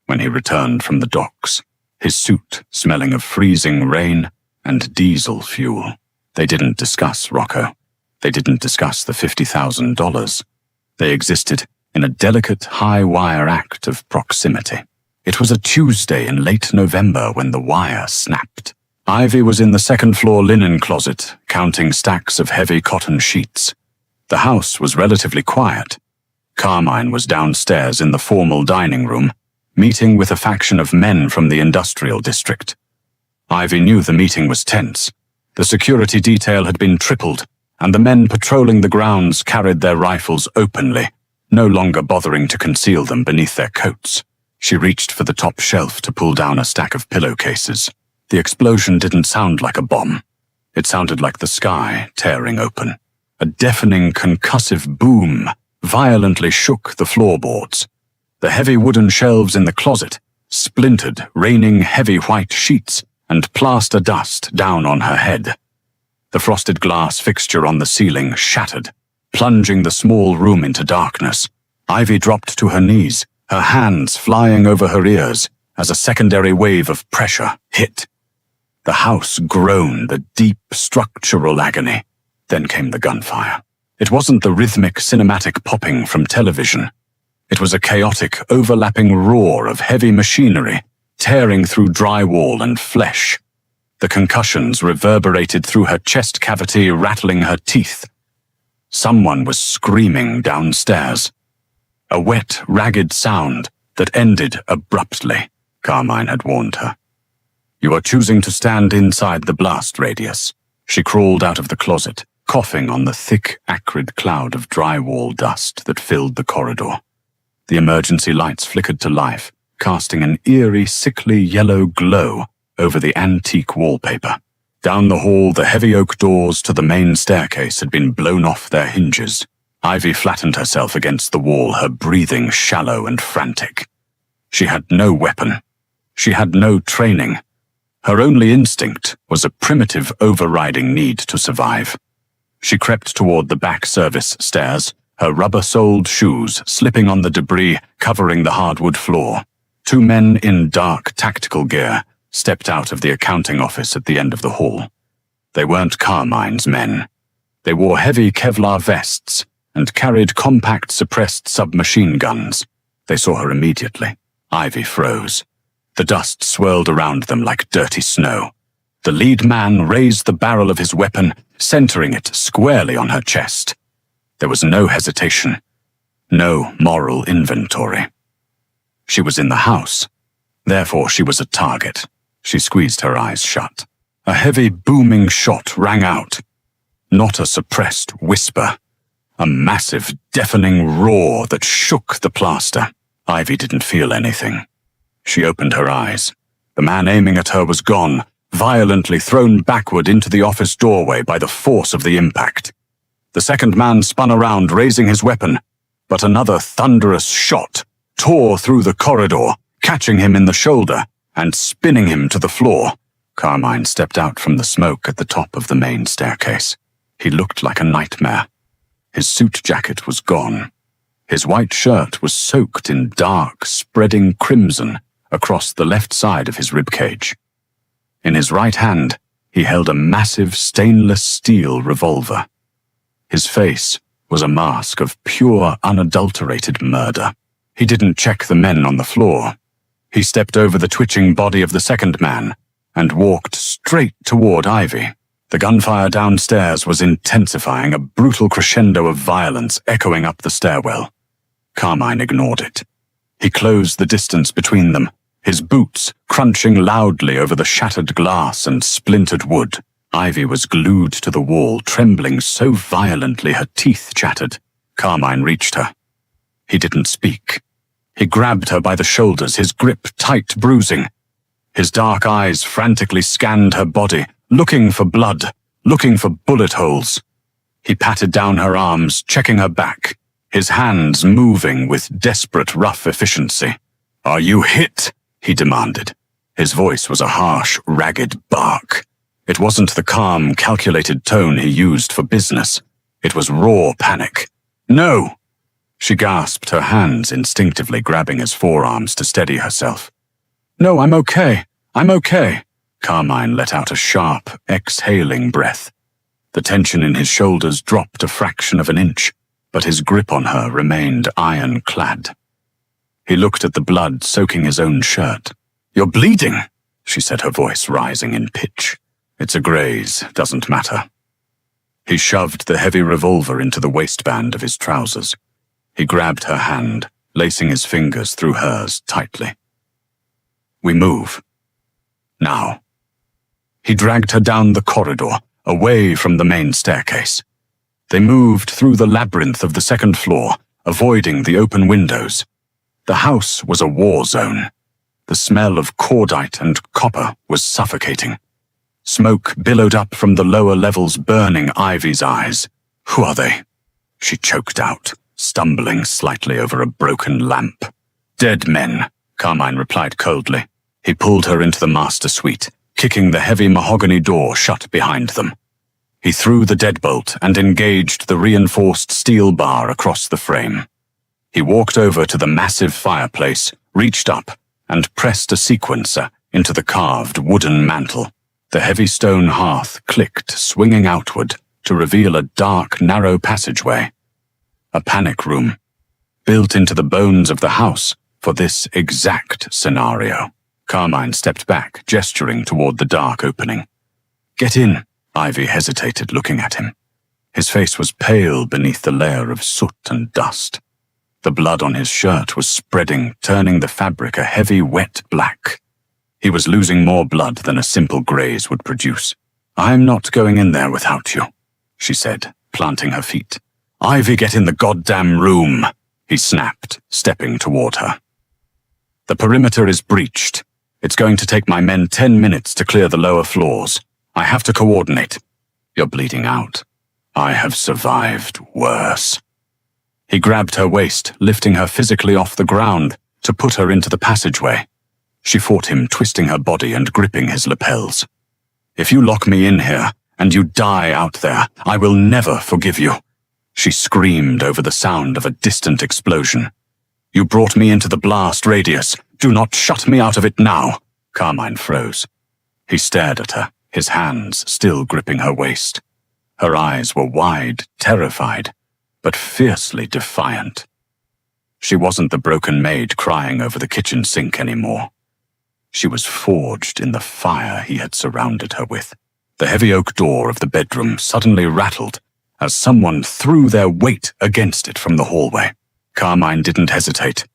when he returned from the docks, his suit smelling of freezing rain and diesel fuel. They didn't discuss Rocco. They didn't discuss the $50,000. They existed in a delicate, high-wire act of proximity. It was a Tuesday in late November when the wire snapped. Ivy was in the second-floor linen closet, counting stacks of heavy cotton sheets. The house was relatively quiet. Carmine was downstairs in the formal dining room, meeting with a faction of men from the industrial district. Ivy knew the meeting was tense. The security detail had been tripled, and the men patrolling the grounds carried their rifles openly, no longer bothering to conceal them beneath their coats. She reached for the top shelf to pull down a stack of pillowcases. The explosion didn't sound like a bomb. It sounded like the sky tearing open. A deafening, concussive boom violently shook the floorboards. The heavy wooden shelves in the closet splintered, raining heavy white sheets and plaster dust down on her head. The frosted glass fixture on the ceiling shattered, plunging the small room into darkness. Ivy dropped to her knees, her hands flying over her ears as a secondary wave of pressure hit. The house groaned a deep structural agony. Then came the gunfire. It wasn't the rhythmic cinematic popping from television. It was a chaotic, overlapping roar of heavy machinery, tearing through drywall and flesh. The concussions reverberated through her chest cavity, rattling her teeth. Someone was screaming downstairs. A wet, ragged sound that ended abruptly, Carmine had warned her. "You are choosing to stand inside the blast radius." She crawled out of the closet, coughing on the thick, acrid cloud of drywall dust that filled the corridor. The emergency lights flickered to life, casting an eerie, sickly yellow glow over the antique wallpaper. Down the hall, the heavy oak doors to the main staircase had been blown off their hinges. Ivy flattened herself against the wall, her breathing shallow and frantic. She had no weapon. She had no training. Her only instinct was a primitive overriding need to survive. She crept toward the back service stairs, her rubber-soled shoes slipping on the debris covering the hardwood floor. Two men in dark tactical gear stepped out of the accounting office at the end of the hall. They weren't Carmine's men. They wore heavy Kevlar vests and carried compact suppressed submachine guns. They saw her immediately. Ivy froze. The dust swirled around them like dirty snow. The lead man raised the barrel of his weapon, centering it squarely on her chest. There was no hesitation, no moral inventory. She was in the house. Therefore, she was a target. She squeezed her eyes shut. A heavy, booming shot rang out. Not a suppressed whisper. A massive, deafening roar that shook the plaster. Ivy didn't feel anything. She opened her eyes. The man aiming at her was gone, violently thrown backward into the office doorway by the force of the impact. The second man spun around, raising his weapon, but another thunderous shot tore through the corridor, catching him in the shoulder and spinning him to the floor. Carmine stepped out from the smoke at the top of the main staircase. He looked like a nightmare. His suit jacket was gone. His white shirt was soaked in dark, spreading crimson across the left side of his ribcage. In his right hand, he held a massive stainless steel revolver. His face was a mask of pure, unadulterated murder. He didn't check the men on the floor. He stepped over the twitching body of the second man and walked straight toward Ivy. The gunfire downstairs was intensifying, a brutal crescendo of violence echoing up the stairwell. Carmine ignored it. He closed the distance between them, his boots crunching loudly over the shattered glass and splintered wood. Ivy was glued to the wall, trembling so violently her teeth chattered. Carmine reached her. He didn't speak. He grabbed her by the shoulders, his grip tight, bruising. His dark eyes frantically scanned her body, looking for blood, looking for bullet holes. He patted down her arms, checking her back, his hands moving with desperate, rough efficiency. "Are you hit?" he demanded. His voice was a harsh, ragged bark. It wasn't the calm, calculated tone he used for business. It was raw panic. "No!" She gasped, her hands instinctively grabbing his forearms to steady herself. "No, I'm okay. I'm okay." Carmine let out a sharp, exhaling breath. The tension in his shoulders dropped a fraction of an inch, but his grip on her remained ironclad. He looked at the blood soaking his own shirt. "You're bleeding," she said, her voice rising in pitch. "It's a graze, doesn't matter." He shoved the heavy revolver into the waistband of his trousers. He grabbed her hand, lacing his fingers through hers tightly. "We move. Now." He dragged her down the corridor, away from the main staircase. They moved through the labyrinth of the second floor, avoiding the open windows. The house was a war zone. The smell of cordite and copper was suffocating. Smoke billowed up from the lower levels, burning Ivy's eyes. "Who are they?" she choked out, stumbling slightly over a broken lamp. "Dead men," Carmine replied coldly. He pulled her into the master suite, kicking the heavy mahogany door shut behind them. He threw the deadbolt and engaged the reinforced steel bar across the frame. He walked over to the massive fireplace, reached up, and pressed a sequencer into the carved wooden mantel. The heavy stone hearth clicked, swinging outward to reveal a dark, narrow passageway. A panic room, built into the bones of the house for this exact scenario. Carmine stepped back, gesturing toward the dark opening. "Get in." Ivy hesitated, looking at him. His face was pale beneath the layer of soot and dust. The blood on his shirt was spreading, turning the fabric a heavy, wet black. He was losing more blood than a simple graze would produce. "I'm not going in there without you," she said, planting her feet. "Ivy, get in the goddamn room," he snapped, stepping toward her. "The perimeter is breached. It's going to take my men 10 minutes to clear the lower floors. I have to coordinate. You're bleeding out. I have survived worse." He grabbed her waist, lifting her physically off the ground to put her into the passageway. She fought him, twisting her body and gripping his lapels. "If you lock me in here and you die out there, I will never forgive you," she screamed over the sound of a distant explosion. "You brought me into the blast radius. Do not shut me out of it now." Carmine froze. He stared at her, his hands still gripping her waist. Her eyes were wide, terrified, but fiercely defiant. She wasn't the broken maid crying over the kitchen sink anymore. She was forged in the fire he had surrounded her with. The heavy oak door of the bedroom suddenly rattled as someone threw their weight against it from the hallway. Carmine didn't hesitate.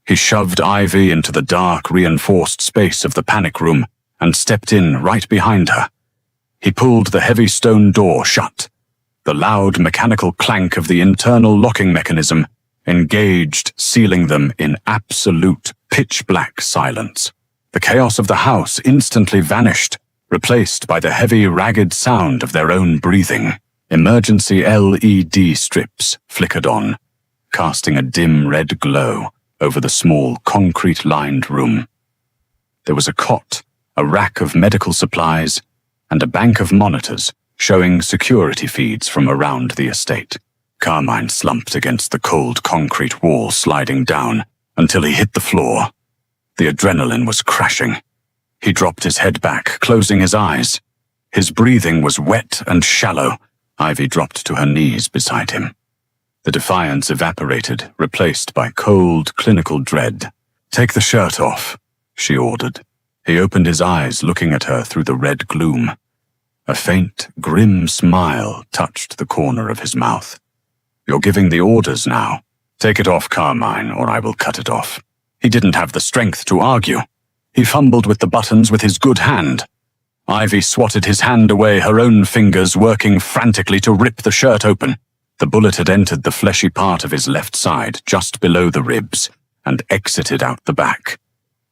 He shoved Ivy into the dark, reinforced space of the panic room and stepped in right behind her. He pulled the heavy stone door shut. The loud mechanical clank of the internal locking mechanism engaged, sealing them in absolute pitch-black silence. The chaos of the house instantly vanished, replaced by the heavy, ragged sound of their own breathing. Emergency LED strips flickered on, casting a dim red glow over the small, concrete-lined room. There was a cot, a rack of medical supplies, and a bank of monitors showing security feeds from around the estate. Carmine slumped against the cold concrete wall, sliding down until he hit the floor. The adrenaline was crashing. He dropped his head back, closing his eyes. His breathing was wet and shallow. Ivy dropped to her knees beside him. The defiance evaporated, replaced by cold, clinical dread. "Take the shirt off," she ordered. He opened his eyes, looking at her through the red gloom. A faint, grim smile touched the corner of his mouth. "You're giving the orders now. Take it off, Carmine, or I will cut it off." He didn't have the strength to argue. He fumbled with the buttons with his good hand. Ivy swatted his hand away, her own fingers working frantically to rip the shirt open. The bullet had entered the fleshy part of his left side, just below the ribs, and exited out the back.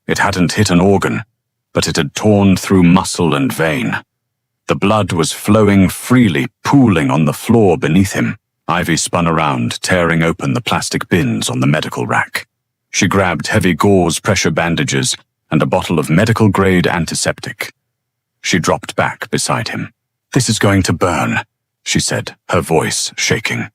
It hadn't hit an organ, but it had torn through muscle and vein. The blood was flowing freely, pooling on the floor beneath him. Ivy spun around, tearing open the plastic bins on the medical rack. She grabbed heavy gauze pressure bandages and a bottle of medical-grade antiseptic. She dropped back beside him. "This is going to burn," she said, her voice shaking.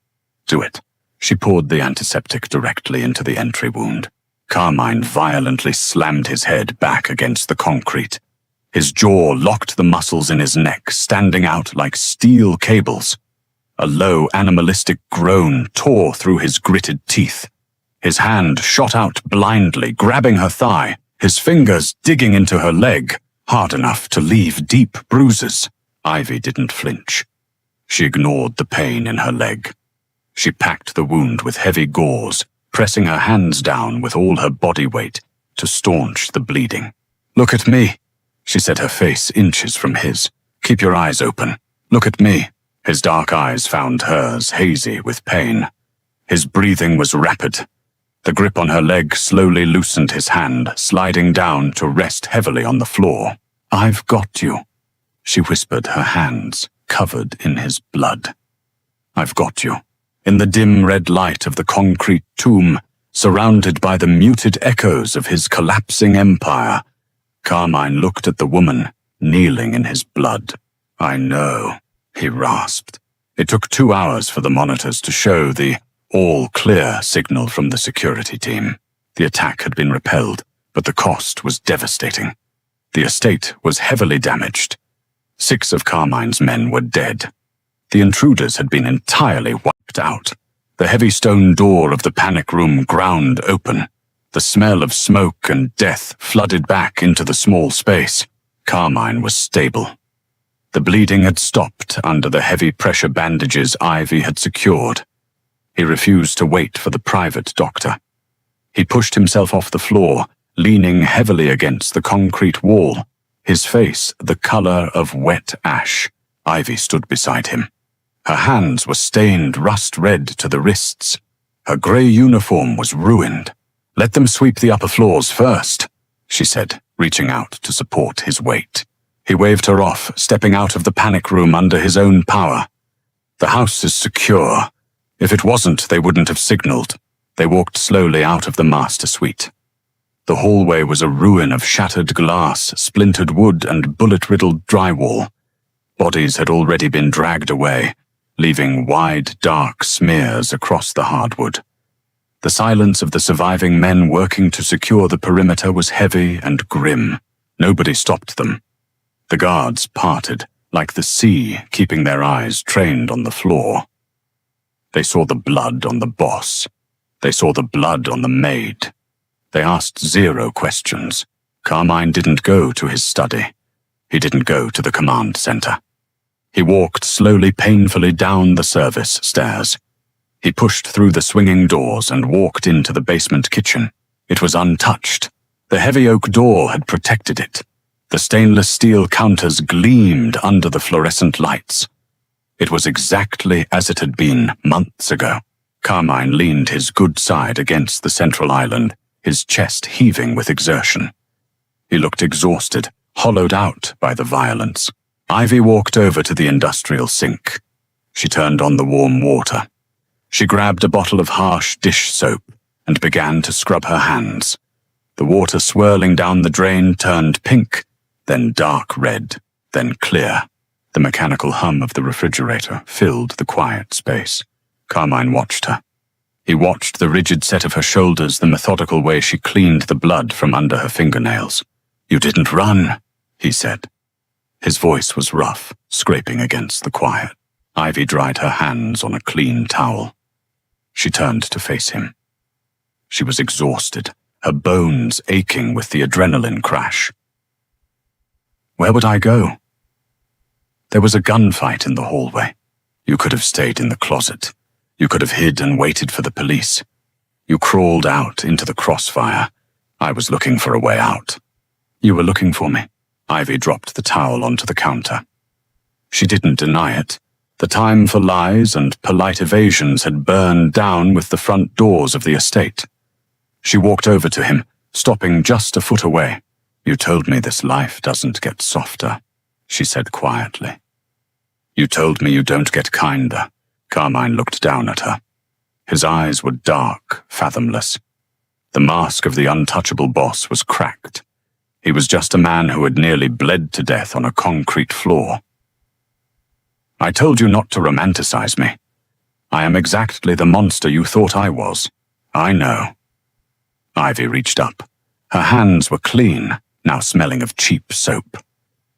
"Do it." She poured the antiseptic directly into the entry wound. Carmine violently slammed his head back against the concrete. His jaw locked the muscles in his neck, standing out like steel cables. A low, animalistic groan tore through his gritted teeth. His hand shot out blindly, grabbing her thigh, his fingers digging into her leg, hard enough to leave deep bruises. Ivy didn't flinch. She ignored the pain in her leg. She packed the wound with heavy gauze, pressing her hands down with all her body weight to staunch the bleeding. "Look at me," she said, her face inches from his. "Keep your eyes open. Look at me." His dark eyes found hers, hazy with pain. His breathing was rapid. The grip on her leg slowly loosened his hand, sliding down to rest heavily on the floor. "I've got you," she whispered, her hands covered in his blood. "I've got you." In the dim red light of the concrete tomb, surrounded by the muted echoes of his collapsing empire, Carmine looked at the woman kneeling in his blood. "I know," he rasped. It took 2 hours for the monitors to show the all clear signal from the security team. The attack had been repelled, but the cost was devastating. The estate was heavily damaged. 6 of Carmine's men were dead. The intruders had been entirely wiped out. The heavy stone door of the panic room ground open. The smell of smoke and death flooded back into the small space. Carmine was stable. The bleeding had stopped under the heavy pressure bandages Ivy had secured. He refused to wait for the private doctor. He pushed himself off the floor, leaning heavily against the concrete wall, his face the color of wet ash. Ivy stood beside him. Her hands were stained rust-red to the wrists. Her grey uniform was ruined. "Let them sweep the upper floors first," she said, reaching out to support his weight. He waved her off, stepping out of the panic room under his own power. "The house is secure. If it wasn't, they wouldn't have signaled." They walked slowly out of the master suite. The hallway was a ruin of shattered glass, splintered wood, and bullet-riddled drywall. Bodies had already been dragged away, leaving wide, dark smears across the hardwood. The silence of the surviving men working to secure the perimeter was heavy and grim. Nobody stopped them. The guards parted, like the sea, keeping their eyes trained on the floor. They saw the blood on the boss. They saw the blood on the maid. They asked 0 questions. Carmine didn't go to his study. He didn't go to the command center. He walked slowly, painfully down the service stairs. He pushed through the swinging doors and walked into the basement kitchen. It was untouched. The heavy oak door had protected it. The stainless steel counters gleamed under the fluorescent lights. It was exactly as it had been months ago. Carmine leaned his good side against the central island, his chest heaving with exertion. He looked exhausted, hollowed out by the violence. Ivy walked over to the industrial sink. She turned on the warm water. She grabbed a bottle of harsh dish soap and began to scrub her hands. The water swirling down the drain turned pink, then dark red, then clear. The mechanical hum of the refrigerator filled the quiet space. Carmine watched her. He watched the rigid set of her shoulders, the methodical way she cleaned the blood from under her fingernails. "You didn't run," he said. His voice was rough, scraping against the quiet. Ivy dried her hands on a clean towel. She turned to face him. She was exhausted, her bones aching with the adrenaline crash. "Where would I go?" There was a gunfight in the hallway. You could have stayed in the closet. You could have hid and waited for the police. You crawled out into the crossfire. I was looking for a way out. "You were looking for me." Ivy dropped the towel onto the counter. She didn't deny it. The time for lies and polite evasions had burned down with the front doors of the estate. She walked over to him, stopping just a foot away. "You told me this life doesn't get softer," she said quietly. "You told me you don't get kinder." Carmine looked down at her. His eyes were dark, fathomless. The mask of the untouchable boss was cracked. He was just a man who had nearly bled to death on a concrete floor. "I told you not to romanticize me. I am exactly the monster you thought I was. I know." Ivy reached up. Her hands were clean, now smelling of cheap soap.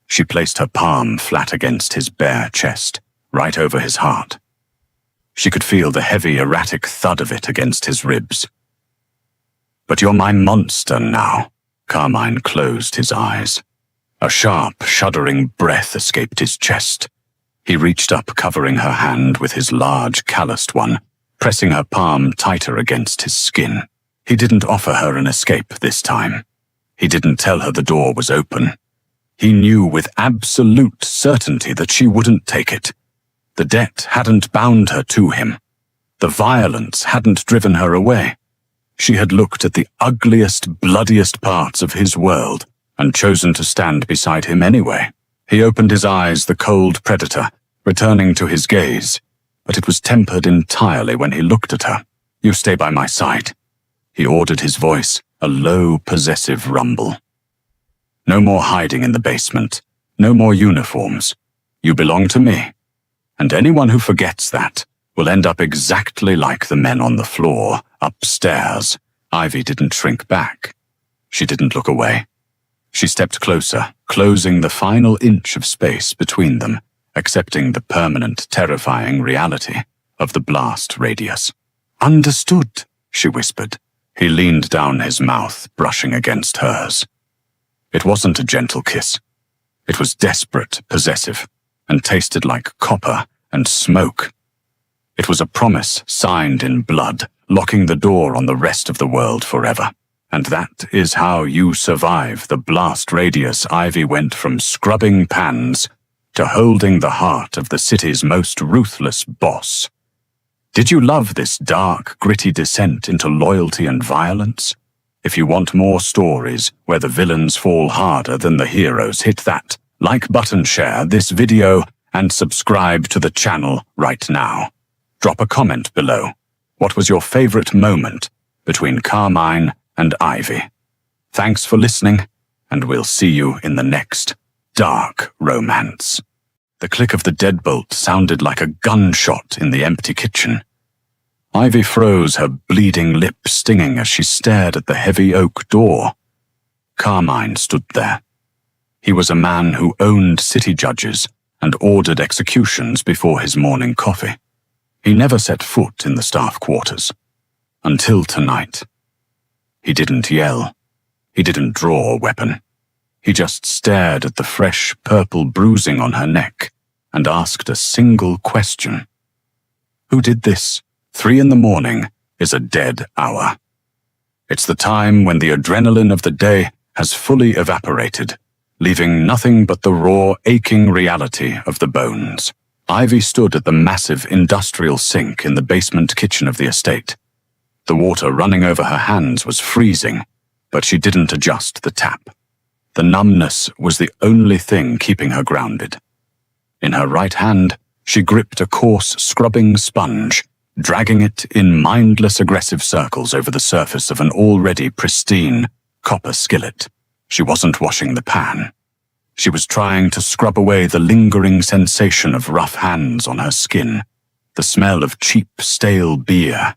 She placed her palm flat against his bare chest, right over his heart. She could feel the heavy, erratic thud of it against his ribs. "But you're my monster now." Carmine closed his eyes. A sharp, shuddering breath escaped his chest. He reached up, covering her hand with his large, calloused one, pressing her palm tighter against his skin. He didn't offer her an escape this time. He didn't tell her the door was open. He knew with absolute certainty that she wouldn't take it. The debt hadn't bound her to him. The violence hadn't driven her away. She had looked at the ugliest, bloodiest parts of his world and chosen to stand beside him anyway. He opened his eyes, the cold predator, returning to his gaze, but it was tempered entirely when he looked at her. "You stay by my side," he ordered, his voice a low, possessive rumble. "No more hiding in the basement. No more uniforms. You belong to me. And anyone who forgets that will end up exactly like the men on the floor, upstairs. Ivy didn't shrink back. She didn't look away. She stepped closer, closing the final inch of space between them, accepting the permanent, terrifying reality of the blast radius. "Understood," she whispered. He leaned down, his mouth brushing against hers. It wasn't a gentle kiss. It was desperate, possessive, and tasted like copper and smoke. It was a promise signed in blood, locking the door on the rest of the world forever. And that is how you survive the blast radius. Ivy went from scrubbing pans to holding the heart of the city's most ruthless boss. Did you love this dark, gritty descent into loyalty and violence? If you want more stories where the villains fall harder than the heroes, hit that like button, share this video, and subscribe to the channel right now. Drop a comment below. What was your favorite moment between Carmine and Ivy? Thanks for listening, and we'll see you in the next dark romance. The click of the deadbolt sounded like a gunshot in the empty kitchen. Ivy froze, her bleeding lip stinging as she stared at the heavy oak door. Carmine stood there. He was a man who owned city judges and ordered executions before his morning coffee. He never set foot in the staff quarters. Until tonight. He didn't yell. He didn't draw a weapon. He just stared at the fresh purple bruising on her neck and asked a single question. Who did this? 3 a.m. is a dead hour. It's the time when the adrenaline of the day has fully evaporated, leaving nothing but the raw, aching reality of the bones. Ivy stood at the massive industrial sink in the basement kitchen of the estate. The water running over her hands was freezing, but she didn't adjust the tap. The numbness was the only thing keeping her grounded. In her right hand, she gripped a coarse, scrubbing sponge, dragging it in mindless, aggressive circles over the surface of an already pristine copper skillet. She wasn't washing the pan. She was trying to scrub away the lingering sensation of rough hands on her skin, the smell of cheap, stale beer,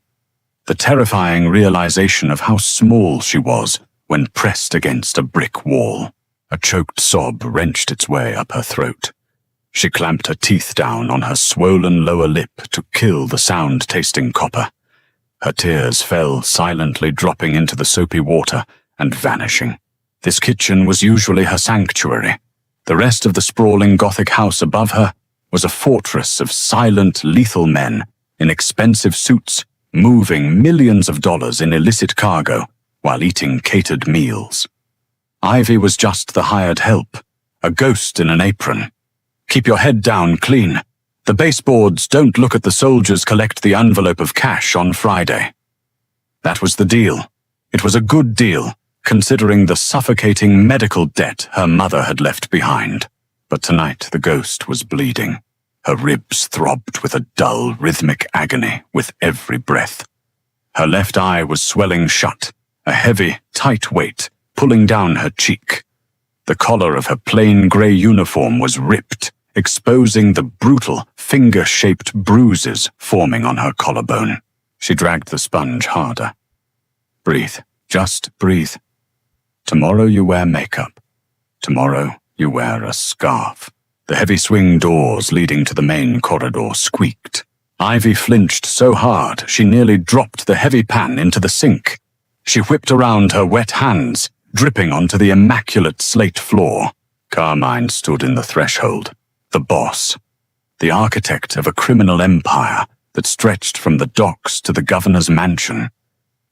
the terrifying realization of how small she was when pressed against a brick wall. A choked sob wrenched its way up her throat. She clamped her teeth down on her swollen lower lip to kill the sound-tasting copper. Her tears fell, silently dropping into the soapy water and vanishing. This kitchen was usually her sanctuary. The rest of the sprawling Gothic house above her was a fortress of silent, lethal men in expensive suits, moving millions of dollars in illicit cargo while eating catered meals. Ivy was just the hired help, a ghost in an apron. Keep your head down, clean. The baseboards don't look at the soldiers collect the envelope of cash on Friday. That was the deal. It was a good deal, considering the suffocating medical debt her mother had left behind. But tonight the ghost was bleeding. Her ribs throbbed with a dull, rhythmic agony with every breath. Her left eye was swelling shut, a heavy, tight weight pulling down her cheek. The collar of her plain grey uniform was ripped, exposing the brutal, finger-shaped bruises forming on her collarbone. She dragged the sponge harder. Breathe. Just breathe. Tomorrow you wear makeup. Tomorrow you wear a scarf. The heavy swing doors leading to the main corridor squeaked. Ivy flinched so hard she nearly dropped the heavy pan into the sink. She whipped around her wet hands, dripping onto the immaculate slate floor. Carmine stood in the threshold, the boss, the architect of a criminal empire that stretched from the docks to the governor's mansion.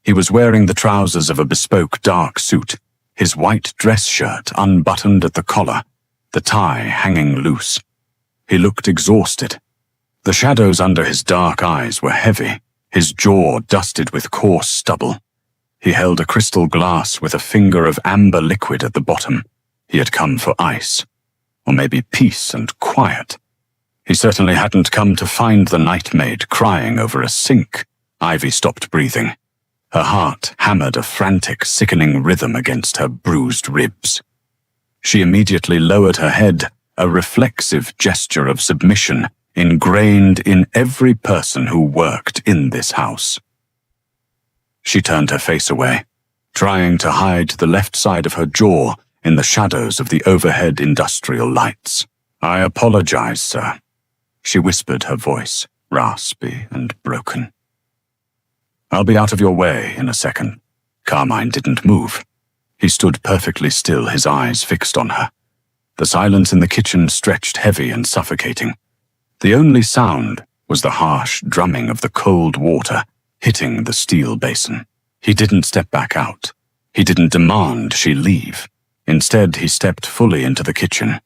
He was wearing the trousers of a bespoke dark suit, his white dress shirt unbuttoned at the collar, the tie hanging loose. He looked exhausted. The shadows under his dark eyes were heavy, his jaw dusted with coarse stubble. He held a crystal glass with a finger of amber liquid at the bottom. He had come for ice, or maybe peace and quiet. He certainly hadn't come to find the night maid crying over a sink. Ivy stopped breathing. Her heart hammered a frantic, sickening rhythm against her bruised ribs. She immediately lowered her head, a reflexive gesture of submission ingrained in every person who worked in this house. She turned her face away, trying to hide the left side of her jaw in the shadows of the overhead industrial lights. "I apologize, sir," she whispered, her voice raspy and broken. "I'll be out of your way in a second." Carmine didn't move. He stood perfectly still, his eyes fixed on her. The silence in the kitchen stretched heavy and suffocating. The only sound was the harsh drumming of the cold water hitting the steel basin. He didn't step back out. He didn't demand she leave. Instead, he stepped fully into the kitchen.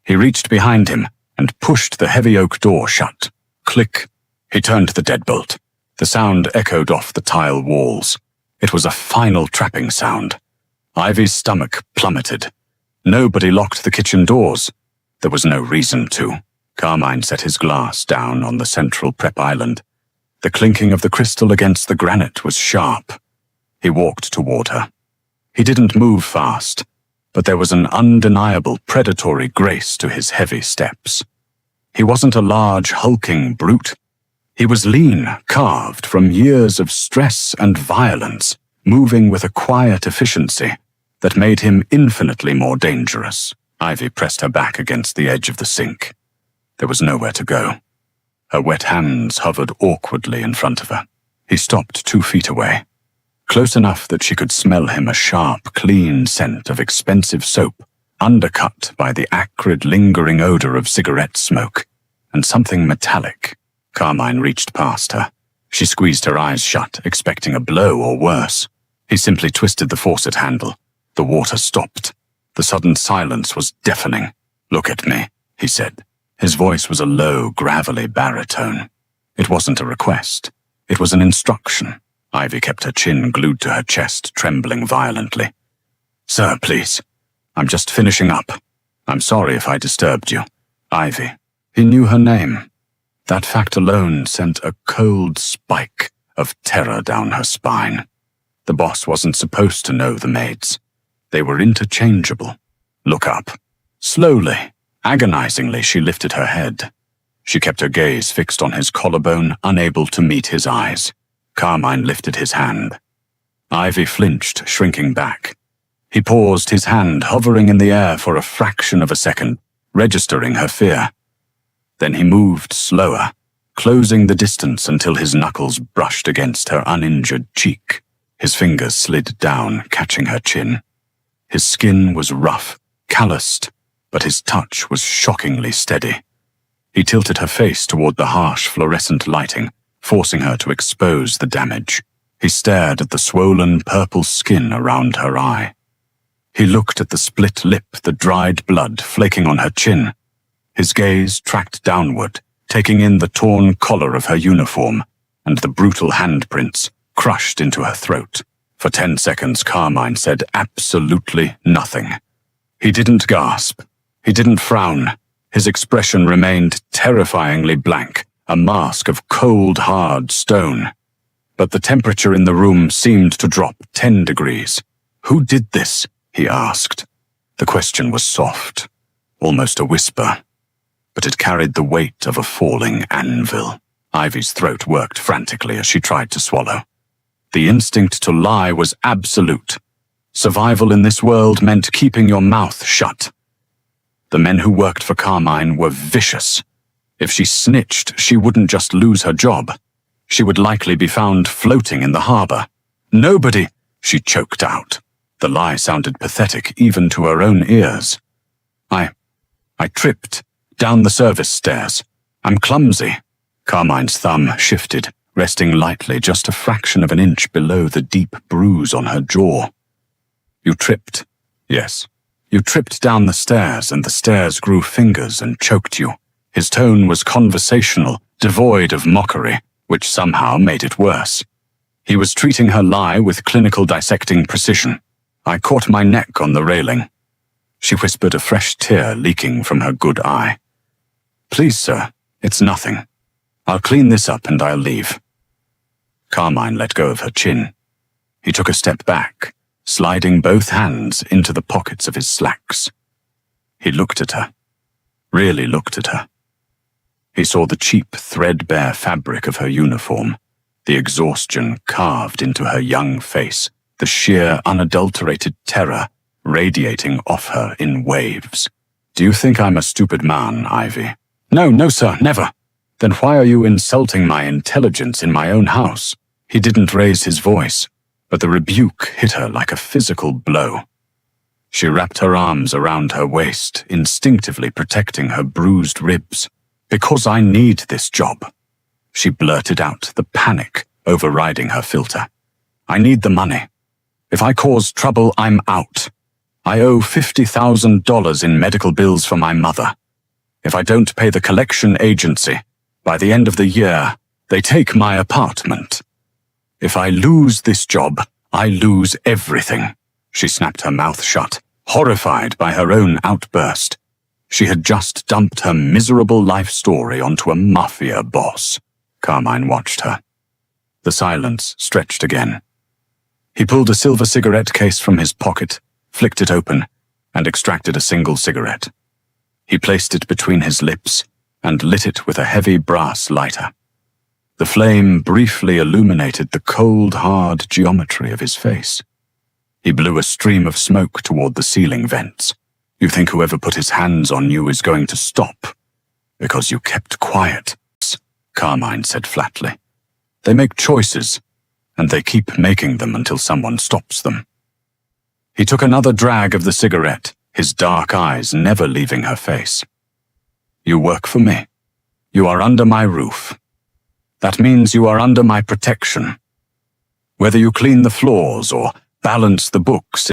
He reached behind him and pushed the heavy oak door shut. Click. He turned the deadbolt. The sound echoed off the tile walls. It was a final trapping sound. Ivy's stomach plummeted. Nobody locked the kitchen doors. There was no reason to. Carmine set his glass down on the central prep island. The clinking of the crystal against the granite was sharp. He walked toward her. He didn't move fast, but there was an undeniable predatory grace to his heavy steps. He wasn't a large, hulking brute. He was lean, carved from years of stress and violence, moving with a quiet efficiency that made him infinitely more dangerous. Ivy pressed her back against the edge of the sink. There was nowhere to go. Her wet hands hovered awkwardly in front of her. He stopped 2 feet away, close enough that she could smell him, a sharp, clean scent of expensive soap, undercut by the acrid, lingering odor of cigarette smoke, and something metallic. Carmine reached past her. She squeezed her eyes shut, expecting a blow or worse. He simply twisted the faucet handle. The water stopped. The sudden silence was deafening. "Look at me," he said. His voice was a low, gravelly baritone. It wasn't a request. It was an instruction. Ivy kept her chin glued to her chest, trembling violently. "Sir, please. I'm just finishing up. I'm sorry if I disturbed you." Ivy. He knew her name. That fact alone sent a cold spike of terror down her spine. The boss wasn't supposed to know the maids. They were interchangeable. "Look up." Slowly, agonizingly, she lifted her head. She kept her gaze fixed on his collarbone, unable to meet his eyes. Carmine lifted his hand. Ivy flinched, shrinking back. He paused, his hand hovering in the air for a fraction of a second, registering her fear. Then he moved slower, closing the distance until his knuckles brushed against her uninjured cheek. His fingers slid down, catching her chin. His skin was rough, calloused, but his touch was shockingly steady. He tilted her face toward the harsh fluorescent lighting, forcing her to expose the damage. He stared at the swollen purple skin around her eye. He looked at the split lip, the dried blood flaking on her chin. His gaze tracked downward, taking in the torn collar of her uniform and the brutal handprints crushed into her throat. For 10 seconds, Carmine said absolutely nothing. He didn't gasp. He didn't frown. His expression remained terrifyingly blank, a mask of cold, hard stone. But the temperature in the room seemed to drop 10 degrees. "Who did this?" he asked. The question was soft, almost a whisper, but it carried the weight of a falling anvil. Ivy's throat worked frantically as she tried to swallow. The instinct to lie was absolute. Survival in this world meant keeping your mouth shut. The men who worked for Carmine were vicious. If she snitched, she wouldn't just lose her job. She would likely be found floating in the harbor. "Nobody," she choked out. The lie sounded pathetic even to her own ears. I tripped down the service stairs. I'm clumsy." Carmine's thumb shifted, resting lightly just a fraction of an inch below the deep bruise on her jaw. "You tripped?" "Yes." "You tripped down the stairs, and the stairs grew fingers and choked you." His tone was conversational, devoid of mockery, which somehow made it worse. He was treating her lie with clinical dissecting precision. "I caught my neck on the railing." She whispered, a fresh tear leaking from her good eye. "Please, sir, it's nothing. I'll clean this up and I'll leave." Carmine let go of her chin. He took a step back, sliding both hands into the pockets of his slacks. He looked at her, really looked at her. He saw the cheap, threadbare fabric of her uniform, the exhaustion carved into her young face, the sheer, unadulterated terror radiating off her in waves. "Do you think I'm a stupid man, Ivy?" No, sir, never." "Then why are you insulting my intelligence in my own house?" He didn't raise his voice, but the rebuke hit her like a physical blow. She wrapped her arms around her waist, instinctively protecting her bruised ribs. "Because I need this job," she blurted out, the panic overriding her filter. "I need the money. If I cause trouble, I'm out. I owe $50,000 in medical bills for my mother. If I don't pay the collection agency, by the end of the year, they take my apartment. If I lose this job, I lose everything." She snapped her mouth shut, horrified by her own outburst. She had just dumped her miserable life story onto a Mafia boss. Carmine watched her. The silence stretched again. He pulled a silver cigarette case from his pocket, flicked it open, and extracted a single cigarette. He placed it between his lips and lit it with a heavy brass lighter. The flame briefly illuminated the cold, hard geometry of his face. He blew a stream of smoke toward the ceiling vents. "You think whoever put his hands on you is going to stop? Because you kept quiet," Carmine said flatly. "They make choices, and they keep making them until someone stops them." He took another drag of the cigarette, his dark eyes never leaving her face. "You work for me. You are under my roof. That means you are under my protection. Whether you clean the floors or balance the books